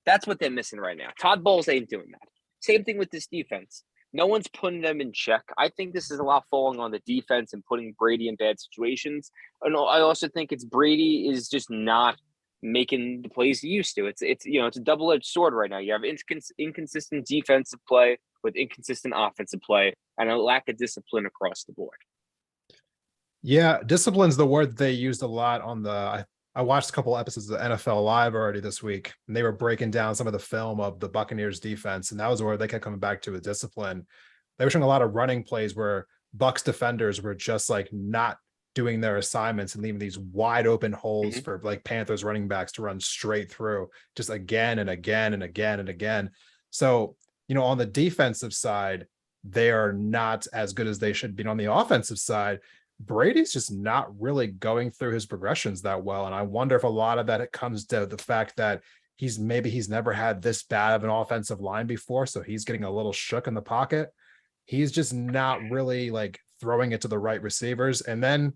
That's what they're missing right now. Todd Bowles ain't doing that. Same thing with this defense. No one's putting them in check. I think this is a lot falling on the defense and putting Brady in bad situations. And I also think Brady is just not making the plays he used to. It's a double-edged sword right now. You have inconsistent defensive play with inconsistent offensive play and a lack of discipline across the board. Yeah, discipline's the word they used a lot on the. I watched a couple episodes of NFL Live already this week, and they were breaking down some of the film of the Buccaneers defense, and that was where they kept coming back to with discipline. They were showing a lot of running plays where Bucs defenders were just not doing their assignments and leaving these wide open holes for Panthers running backs to run straight through just again and again and again and again. So, on the defensive side, they are not as good as they should be. On the offensive side, Brady's just not really going through his progressions that well. And I wonder if a lot of that it comes to the fact that he's never had this bad of an offensive line before. So he's getting a little shook in the pocket. He's just not really throwing it to the right receivers. And then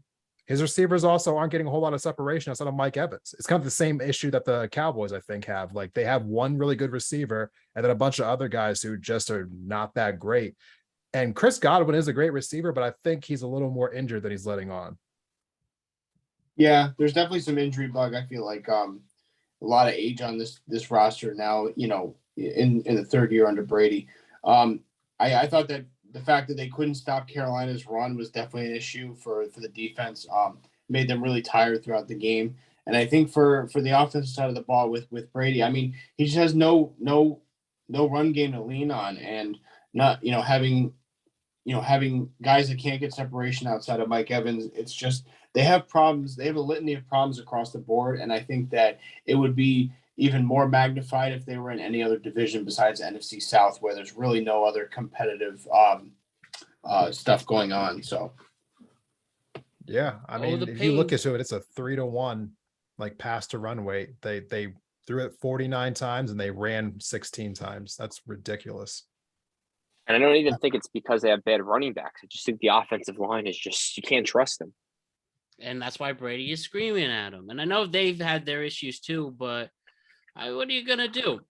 his receivers also aren't getting a whole lot of separation outside of Mike Evans. It's kind of the same issue that the Cowboys, I think, have. They have one really good receiver and then a bunch of other guys who just are not that great. And Chris Godwin is a great receiver, but I think he's a little more injured than he's letting on. Yeah, there's definitely some injury bug. I feel like a lot of age on this roster now, in the third year under Brady. I thought that the fact that they couldn't stop Carolina's run was definitely an issue for the defense. Made them really tired throughout the game. And I think for the offensive side of the ball with Brady, I mean, he just has no run game to lean on, and not having guys that can't get separation outside of Mike Evans. It's just they have problems. They have a litany of problems across the board. And I think that it would be even more magnified if they were in any other division besides NFC South, where there's really no other competitive stuff going on. So, yeah, I mean, if you look pain. into it, it's a 3-1 like pass to run weight. They threw it 49 times and they ran 16 times. That's ridiculous. And I don't even think it's because they have bad running backs. I just think the offensive line is just, you can't trust them. And that's why Brady is screaming at him. And I know they've had their issues too, but what are you gonna do?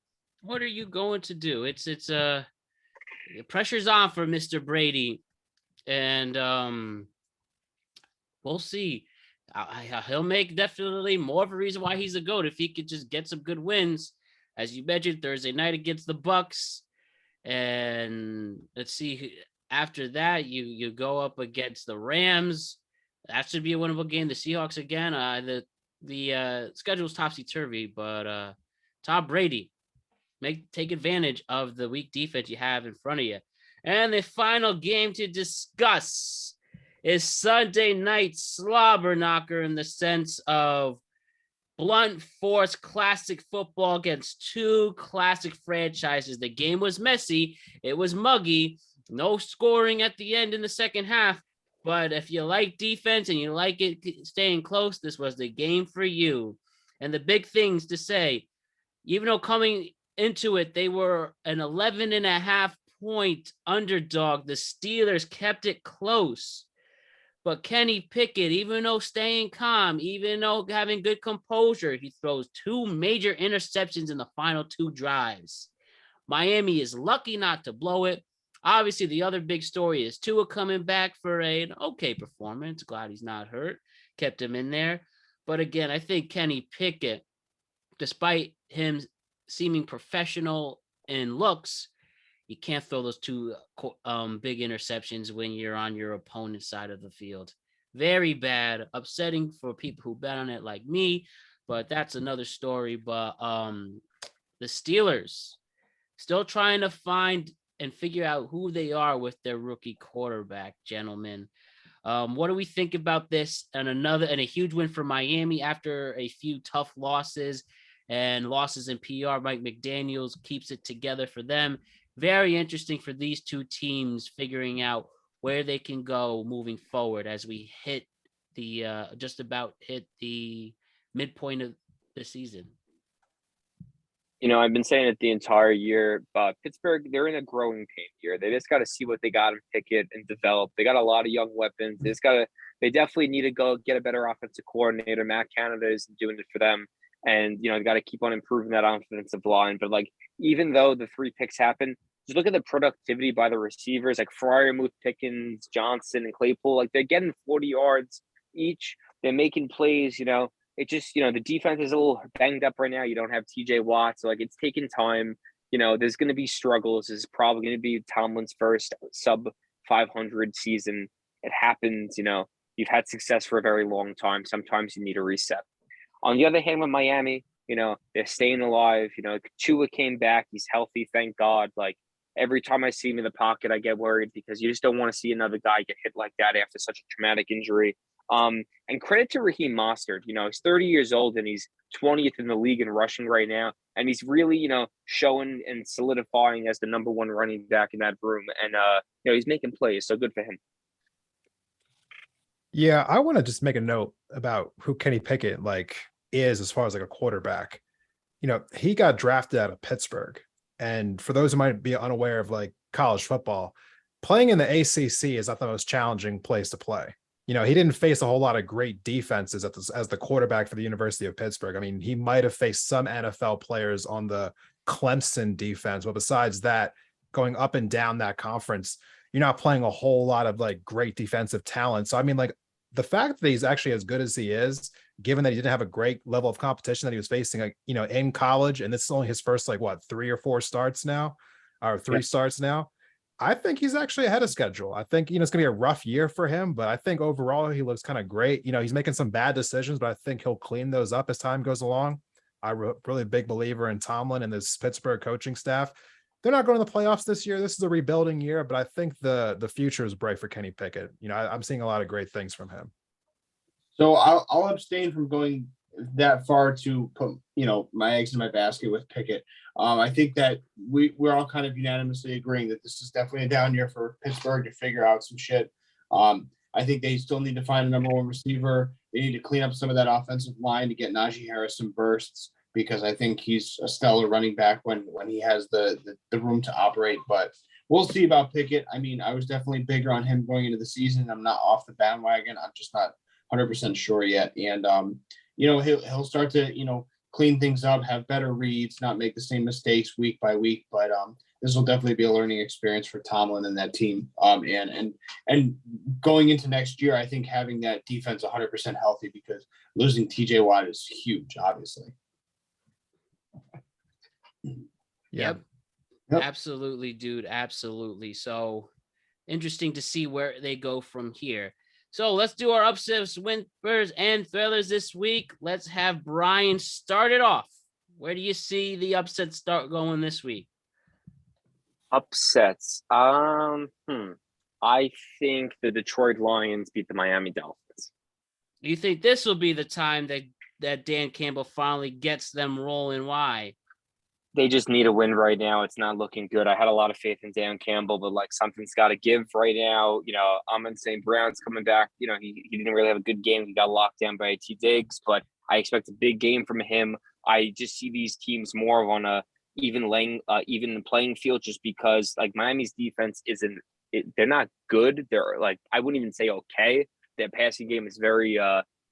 What are you going to do? It's the pressure's on for Mr. Brady, and we'll see. He'll make definitely more of a reason why he's a GOAT if he could just get some good wins, as you mentioned Thursday night against the Bucks, and let's see. After that, you go up against the Rams. That should be a winnable game. The Seahawks again. The schedule's topsy-turvy, but Tom Brady, take advantage of the weak defense you have in front of you. And the final game to discuss is Sunday night slobber knocker in the sense of blunt force classic football against two classic franchises. The game was messy. It was muggy. No scoring at the end in the second half. But if you like defense and you like it staying close, this was the game for you. And the big things to say, even though coming into it, they were an 11.5-point underdog, the Steelers kept it close. But Kenny Pickett, even though staying calm, even though having good composure, he throws two major interceptions in the final two drives. Miami is lucky not to blow it. Obviously, the other big story is Tua coming back for an okay performance. Glad he's not hurt. Kept him in there. But again, I think Kenny Pickett, despite him seeming professional in looks, you can't throw those two big interceptions when you're on your opponent's side of the field. Very bad, upsetting for people who bet on it like me, but that's another story. But the Steelers still trying to find and figure out who they are with their rookie quarterback, gentlemen. What do we think about this? And a huge win for Miami after a few tough losses and losses in PR. Mike McDaniels keeps it together for them. Very interesting for these two teams figuring out where they can go moving forward as we hit the just about hit the midpoint of the season. You know, I've been saying it the entire year, but Pittsburgh, they're in a growing pain here. They just got to see what they got in Pickett and develop. They got a lot of young weapons. They definitely need to go get a better offensive coordinator. Matt Canada isn't doing it for them. And, you know, they got to keep on improving that offensive line. But, like, even though the 3 picks happen, just look at the productivity by the receivers, like Freiermuth, Pickens, Johnson, and Claypool. Like, they're getting 40 yards each. They're making plays, you know. It just, you know, the defense is a little banged up right now. You don't have TJ Watt. So, like, it's taking time. You know, there's going to be struggles. This is probably going to be Tomlin's first sub 500 season. It happens, you know. You've had success for a very long time. Sometimes you need a reset. On the other hand, with Miami, you know, they're staying alive. You know, Tua came back. He's healthy, thank God. Like, every time I see him in the pocket, I get worried because you just don't want to see another guy get hit like that after such a traumatic injury. And credit to Raheem Mostert. You know, he's 30 years old and he's 20th in the league in rushing right now. And he's really, you know, showing and solidifying as the number 1 running back in that room. And, you know, he's making plays. So good for him. Yeah, I want to just make a note about who Kenny Pickett is as far as like a quarterback. You know, he got drafted out of Pittsburgh. And for those who might be unaware of like college football, playing in the ACC is not the most challenging place to play. You know, he didn't face a whole lot of great defenses as the quarterback for the University of Pittsburgh. I mean, he might have faced some NFL players on the Clemson defense, but besides that, going up and down that conference, you're not playing a whole lot of like great defensive talent. So, I mean, like the fact that he's actually as good as he is, given that he didn't have a great level of competition that he was facing, like, you know, in college, and this is only his first, like, what, 3 or 4 starts now, or 3 starts now. I think he's actually ahead of schedule. I think, you know, it's going to be a rough year for him, but I think overall he looks kind of great. You know, he's making some bad decisions, but I think he'll clean those up as time goes along. I'm really a big believer in Tomlin and this Pittsburgh coaching staff. They're not going to the playoffs this year. This is a rebuilding year, but I think the future is bright for Kenny Pickett. You know, I'm seeing a lot of great things from him. So I'll abstain from going that far to put, my eggs in my basket with Pickett. I think that we're all kind of unanimously agreeing that this is definitely a down year for Pittsburgh to figure out some shit. I think they still need to find a number one receiver. They need to clean up some of that offensive line to get Najee Harris some bursts, because I think he's a stellar running back when he has the room to operate. But we'll see about Pickett. I mean, I was definitely bigger on him going into the season. I'm not off the bandwagon. I'm just not 100% sure yet. And, he'll start to, clean things up, have better reads, not make the same mistakes week by week. But this will definitely be a learning experience for Tomlin and that team. And going into next year, I think having that defense 100% healthy, because losing TJ Watt is huge, obviously. Yep. Absolutely, dude. Absolutely. So interesting to see where they go from here. So let's do our upsets, whimpers, and thrillers this week. Let's have Brian start it off. Where do you see the upsets start going this week? Upsets. I think the Detroit Lions beat the Miami Dolphins. You think this will be the time that Dan Campbell finally gets them rolling? Why? They just need a win right now. It's not looking good. I had a lot of faith in Dan Campbell, but something's got to give right now. Amon St. Brown's coming back. He didn't really have a good game. He got locked down by T. Diggs, but I expect a big game from him. I just see these teams more on a even playing field, just because Miami's defense they're not good. They're I wouldn't even say okay. Their passing game is very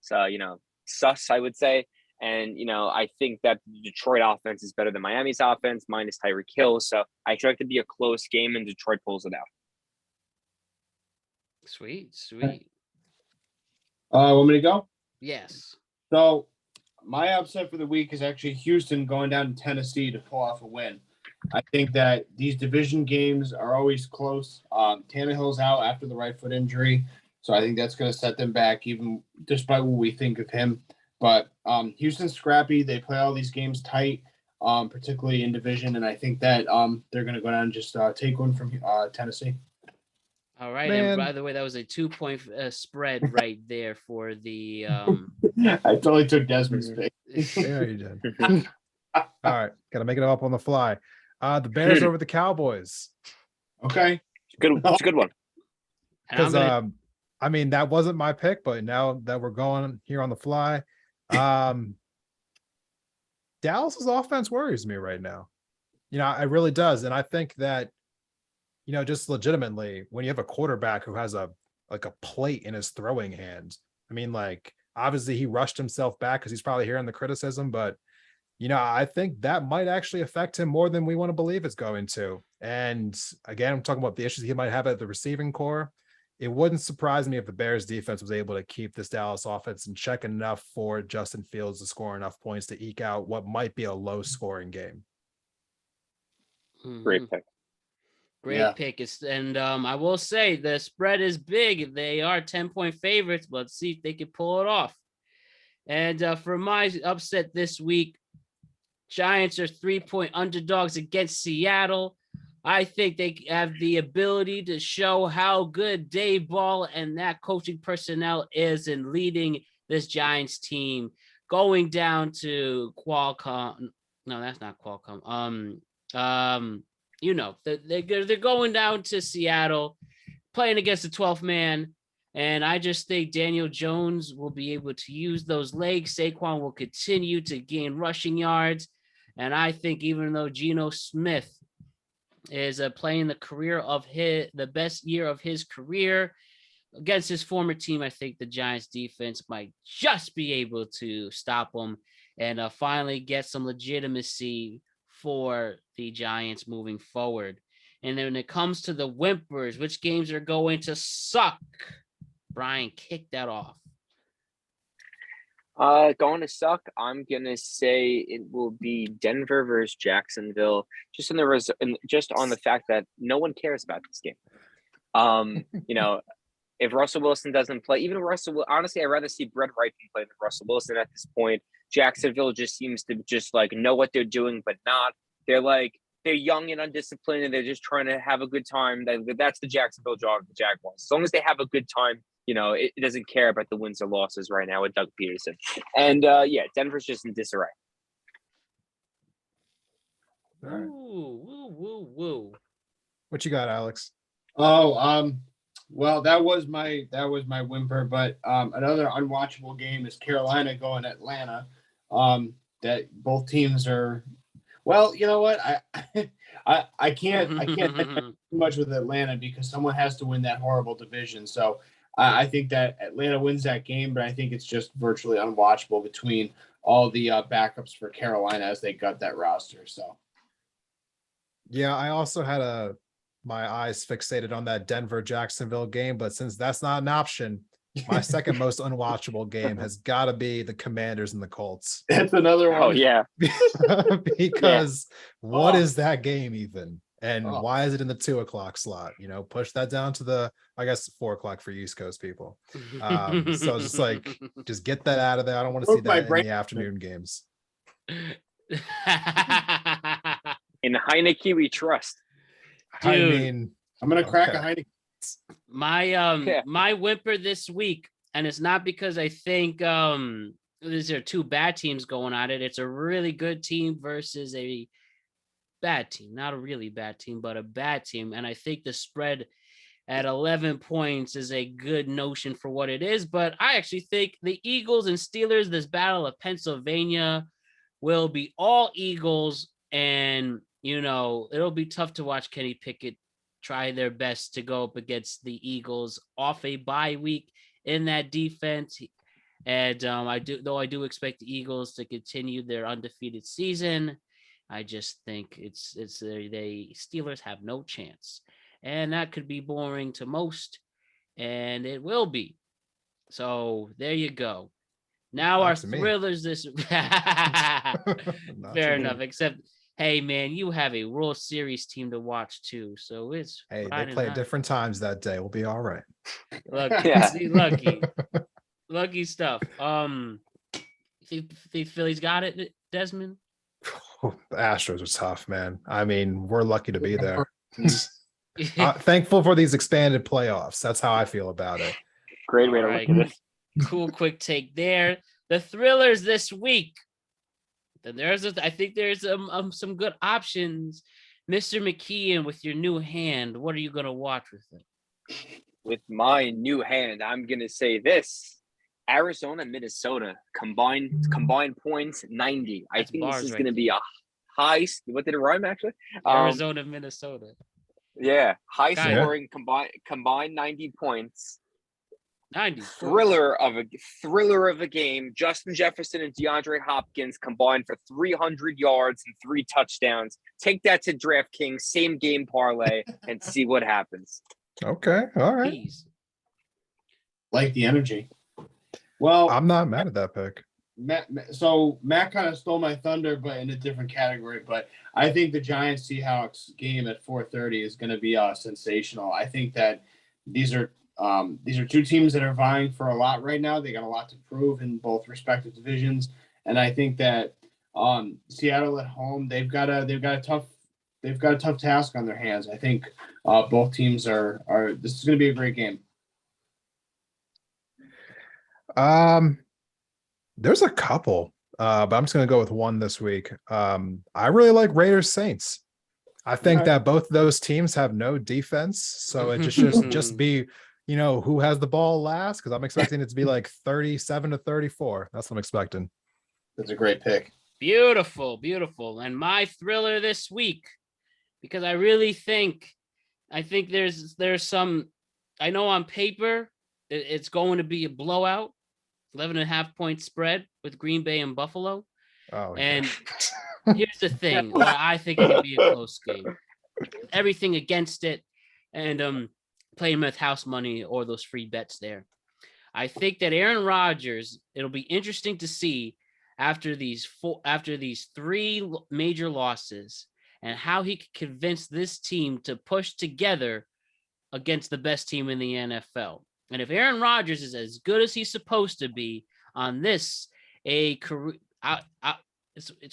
sus, I would say. And, I think that the Detroit offense is better than Miami's offense, minus Tyreek Hill. So I expect it to be a close game, and Detroit pulls it out. Sweet. Want me to go? Yes. So my upset for the week is actually Houston going down to Tennessee to pull off a win. I think that these division games are always close. Tannehill's out after the right foot injury, so I think that's going to set them back, even despite what we think of him. But Houston's scrappy. They play all these games tight, particularly in division, and I think that they're going to go down and just take one from Tennessee. All right. Man. And by the way, that was a 2-point spread right there for the. I totally took Desmond's pick. Yeah, you did. All right, got to make it up on the fly. The Bears over the Cowboys. Okay, it's a good one. Because that wasn't my pick, but now that we're going here on the fly, Dallas's offense worries me right now. It really does, and I think that just legitimately, when you have a quarterback who has a plate in his throwing hand, obviously he rushed himself back because he's probably hearing the criticism, but I think that might actually affect him more than we want to believe it's going to. And again, I'm talking about the issues he might have at the receiving core. It wouldn't surprise me if the Bears defense was able to keep this Dallas offense in check enough for Justin Fields to score enough points to eke out what might be a low scoring game. Great pick. Great pick. And I will say the spread is big. They are 10-point favorites, but let's see if they can pull it off. And for my upset this week, Giants are 3-point underdogs against Seattle. I think they have the ability to show how good Dave Ball and that coaching personnel is in leading this Giants team, going down to Qualcomm. No, that's not Qualcomm. They're going down to Seattle, playing against the 12th man. And I just think Daniel Jones will be able to use those legs. Saquon will continue to gain rushing yards. And I think even though Geno Smith is playing the best year of his career against his former team, I think the Giants defense might just be able to stop them and finally get some legitimacy for the Giants moving forward. And then when it comes to the whimpers, which games are going to suck? Brian, kick that off. Going to suck. I'm gonna say it will be Denver versus Jacksonville, just on the fact that no one cares about this game. If Russell Wilson doesn't play, even Russell, honestly, I'd rather see Brett Rypien play than Russell Wilson at this point. Jacksonville just seems to know what they're doing, but not. They're young and undisciplined, and they're just trying to have a good time. That's the Jacksonville Jaguars. As long as they have a good time, it doesn't care about the wins or losses right now with Doug Peterson. And Denver's just in disarray. All right. Woo. What you got, Alex? Oh, well, that was my whimper, but another unwatchable game is Carolina going to Atlanta. That both teams are. Well, you know what? I can't too much with Atlanta because someone has to win that horrible division. So I think that Atlanta wins that game, but I think it's just virtually unwatchable between all the backups for Carolina as they gut that roster. So. Yeah, I also had my eyes fixated on that Denver-Jacksonville game, but since that's not an option, my second most unwatchable game has got to be the Commanders and the Colts. That's another one. Oh, yeah. Because what is that game even? And why is it in the 2:00 slot? Push that down to the, I guess, 4:00 for East Coast people. So it's just like, just get that out of there. I don't want to see that in the afternoon games. In Heineke, we trust. Dude, I mean, I'm gonna crack a Heineken. My whimper this week, and it's not because I think these are two bad teams going at it. It's a really good team versus a bad team, not a really bad team, but a bad team. And I think the spread at 11 points is a good notion for what it is. But I actually think the Eagles and Steelers, this battle of Pennsylvania, will be all Eagles. And, it'll be tough to watch Kenny Pickett try their best to go up against the Eagles off a bye week in that defense. And I do expect the Eagles to continue their undefeated season. I just think it's the Steelers have no chance, and that could be boring to most, and it will be. So there you go. Now our thrillers this fair enough. Except, hey man, you have a World Series team to watch too, so it's they play at different times that day. We'll be all right. Lucky stuff. The Phillies got it, Desmond. The Astros are tough, man. I mean, we're lucky to be there. Thankful for these expanded playoffs. That's how I feel about it. Great way to look at it. Cool, quick take there. The thrillers this week. Then I think there's some good options. Mr. McKeon, with your new hand, what are you gonna watch with it? With my new hand, I'm gonna say this: Arizona, Minnesota combined points 90. I think this is gonna be a high. What did it rhyme actually? Arizona, Minnesota. Yeah, high scoring combined 90 points. 90 thriller of a game. Justin Jefferson and DeAndre Hopkins combined for 300 yards and 3 touchdowns. Take that to DraftKings, same game parlay, and see what happens. Okay, all right. Please. Like the energy. Well, I'm not mad at that pick. Matt kind of stole my thunder, but in a different category. But I think the Giants Seahawks game at 4:30 is going to be sensational. I think that these are two teams that are vying for a lot right now. They got a lot to prove in both respective divisions, and I think that Seattle at home they've got a tough task on their hands. I think both teams are. This is going to be a great game. There's a couple, but I'm just going to go with one this week. I really like Raiders Saints. I think that both those teams have no defense, so it just be, who has the ball last, because I'm expecting it to be like 37-34. That's what I'm expecting. That's a great pick. Beautiful. And my thriller this week, because I really think there's some, I know on paper it's going to be a blowout. 11.5-point spread with Green Bay and Buffalo. Oh, and here's the thing: I think it could be a close game. Everything against it, and playing with house money or those free bets there. I think that Aaron Rodgers. It'll be interesting to see after these 3 major losses and how he could convince this team to push together against the best team in the NFL. And if Aaron Rodgers is as good as he's supposed to be on this, it's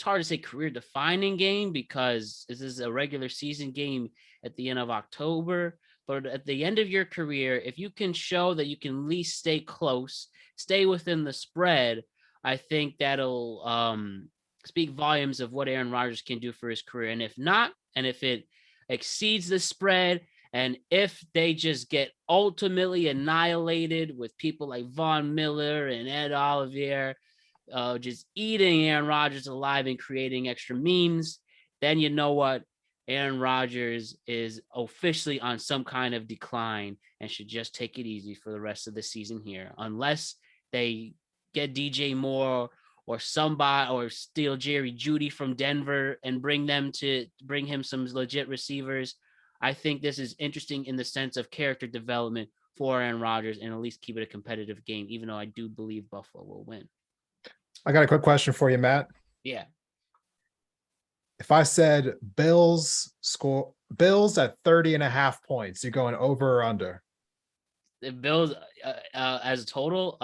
hard to say career-defining game because this is a regular season game at the end of October. But at the end of your career, if you can show that you can at least stay close, stay within the spread, I think that'll speak volumes of what Aaron Rodgers can do for his career. And if not, and if it exceeds the spread, and if they just get ultimately annihilated with people like Von Miller and Ed Olivier, just eating Aaron Rodgers alive and creating extra memes, then you know what? Aaron Rodgers is officially on some kind of decline and should just take it easy for the rest of the season here, unless they get DJ Moore or somebody, or steal Jerry Jeudy from Denver and bring him some legit receivers. I think this is interesting in the sense of character development for Aaron Rodgers, and at least keep it a competitive game, even though I do believe Buffalo will win. I got a quick question for you, Matt. Yeah. If I said Bills at 30.5 points, you going over or under? The Bills as a total,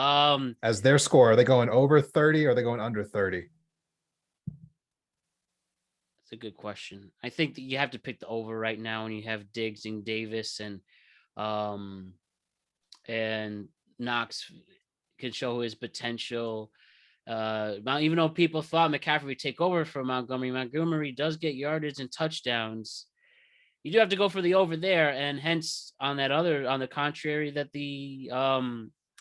as their score, are they going over 30 or are they going under 30? That's a good question. I think that you have to pick the over right now, and you have Diggs and Davis and Knox can show his potential. Even though people thought McCaffrey would take over for Montgomery does get yardage and touchdowns. You do have to go for the over there, and hence on the contrary, that the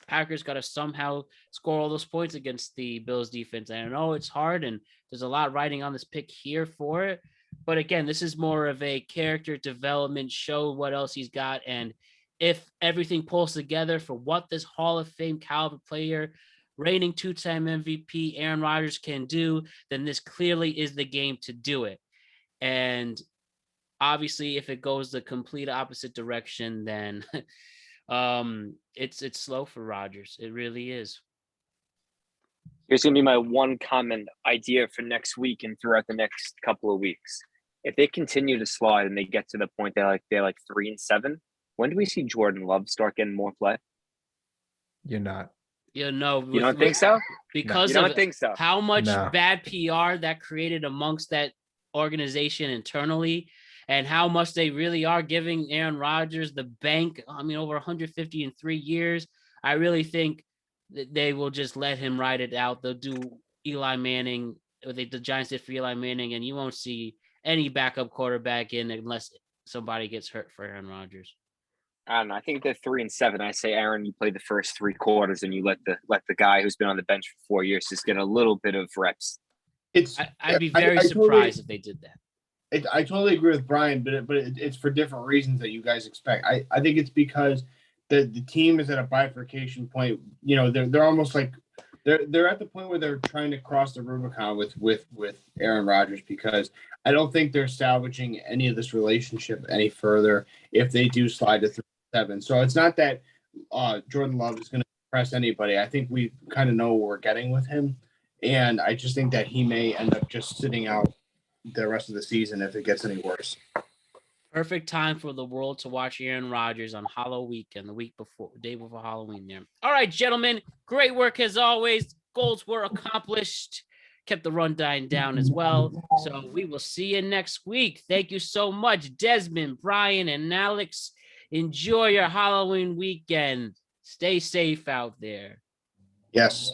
Packers got to somehow score all those points against the Bills defense. And I know it's hard, and there's a lot riding on this pick here for it. But again, this is more of a character development, show what else he's got. And if everything pulls together for what this Hall of Fame caliber player, reigning two-time MVP Aaron Rodgers can do, then this clearly is the game to do it. And obviously, if it goes the complete opposite direction, then it's slow for Rodgers. It really is. Here's going to be my one comment idea for next week and throughout the next couple of weeks. If they continue to slide and they get to the point that they're like 3-7, when do we see Jordan Love start getting more play? You're not. You know, you don't think so? Because you don't think so? How much bad PR that created amongst that organization internally, and how much they really are giving Aaron Rodgers the bank. I mean, over 150 in 3 years. I really think that they will just let him ride it out. They'll do Eli Manning, or the Giants did for Eli Manning, and you won't see any backup quarterback in unless somebody gets hurt for Aaron Rodgers. I don't know. I think they're 3-7. I say, Aaron, you play the first 3 quarters and you let the guy who's been on the bench for 4 years just get a little bit of reps. I'd be very surprised if they did that. I totally agree with Brian, but it's for different reasons that you guys expect. I think it's because the team is at a bifurcation point. You know, they're almost like they're at the point where they're trying to cross the Rubicon with Aaron Rodgers, because I don't think they're salvaging any of this relationship any further if they do slide to 3-7. So it's not that Jordan Love is going to impress anybody. I think we kind of know what we're getting with him, and I just think that he may end up just sitting out the rest of the season if it gets any worse. Perfect time for the world to watch Aaron Rodgers on Halloween weekend, day before Halloween there. All right, gentlemen, great work as always. Goals were accomplished. Kept the rundown down as well. So we will see you next week. Thank you so much, Desmond, Brian, and Alex. Enjoy your Halloween weekend. Stay safe out there. Yes.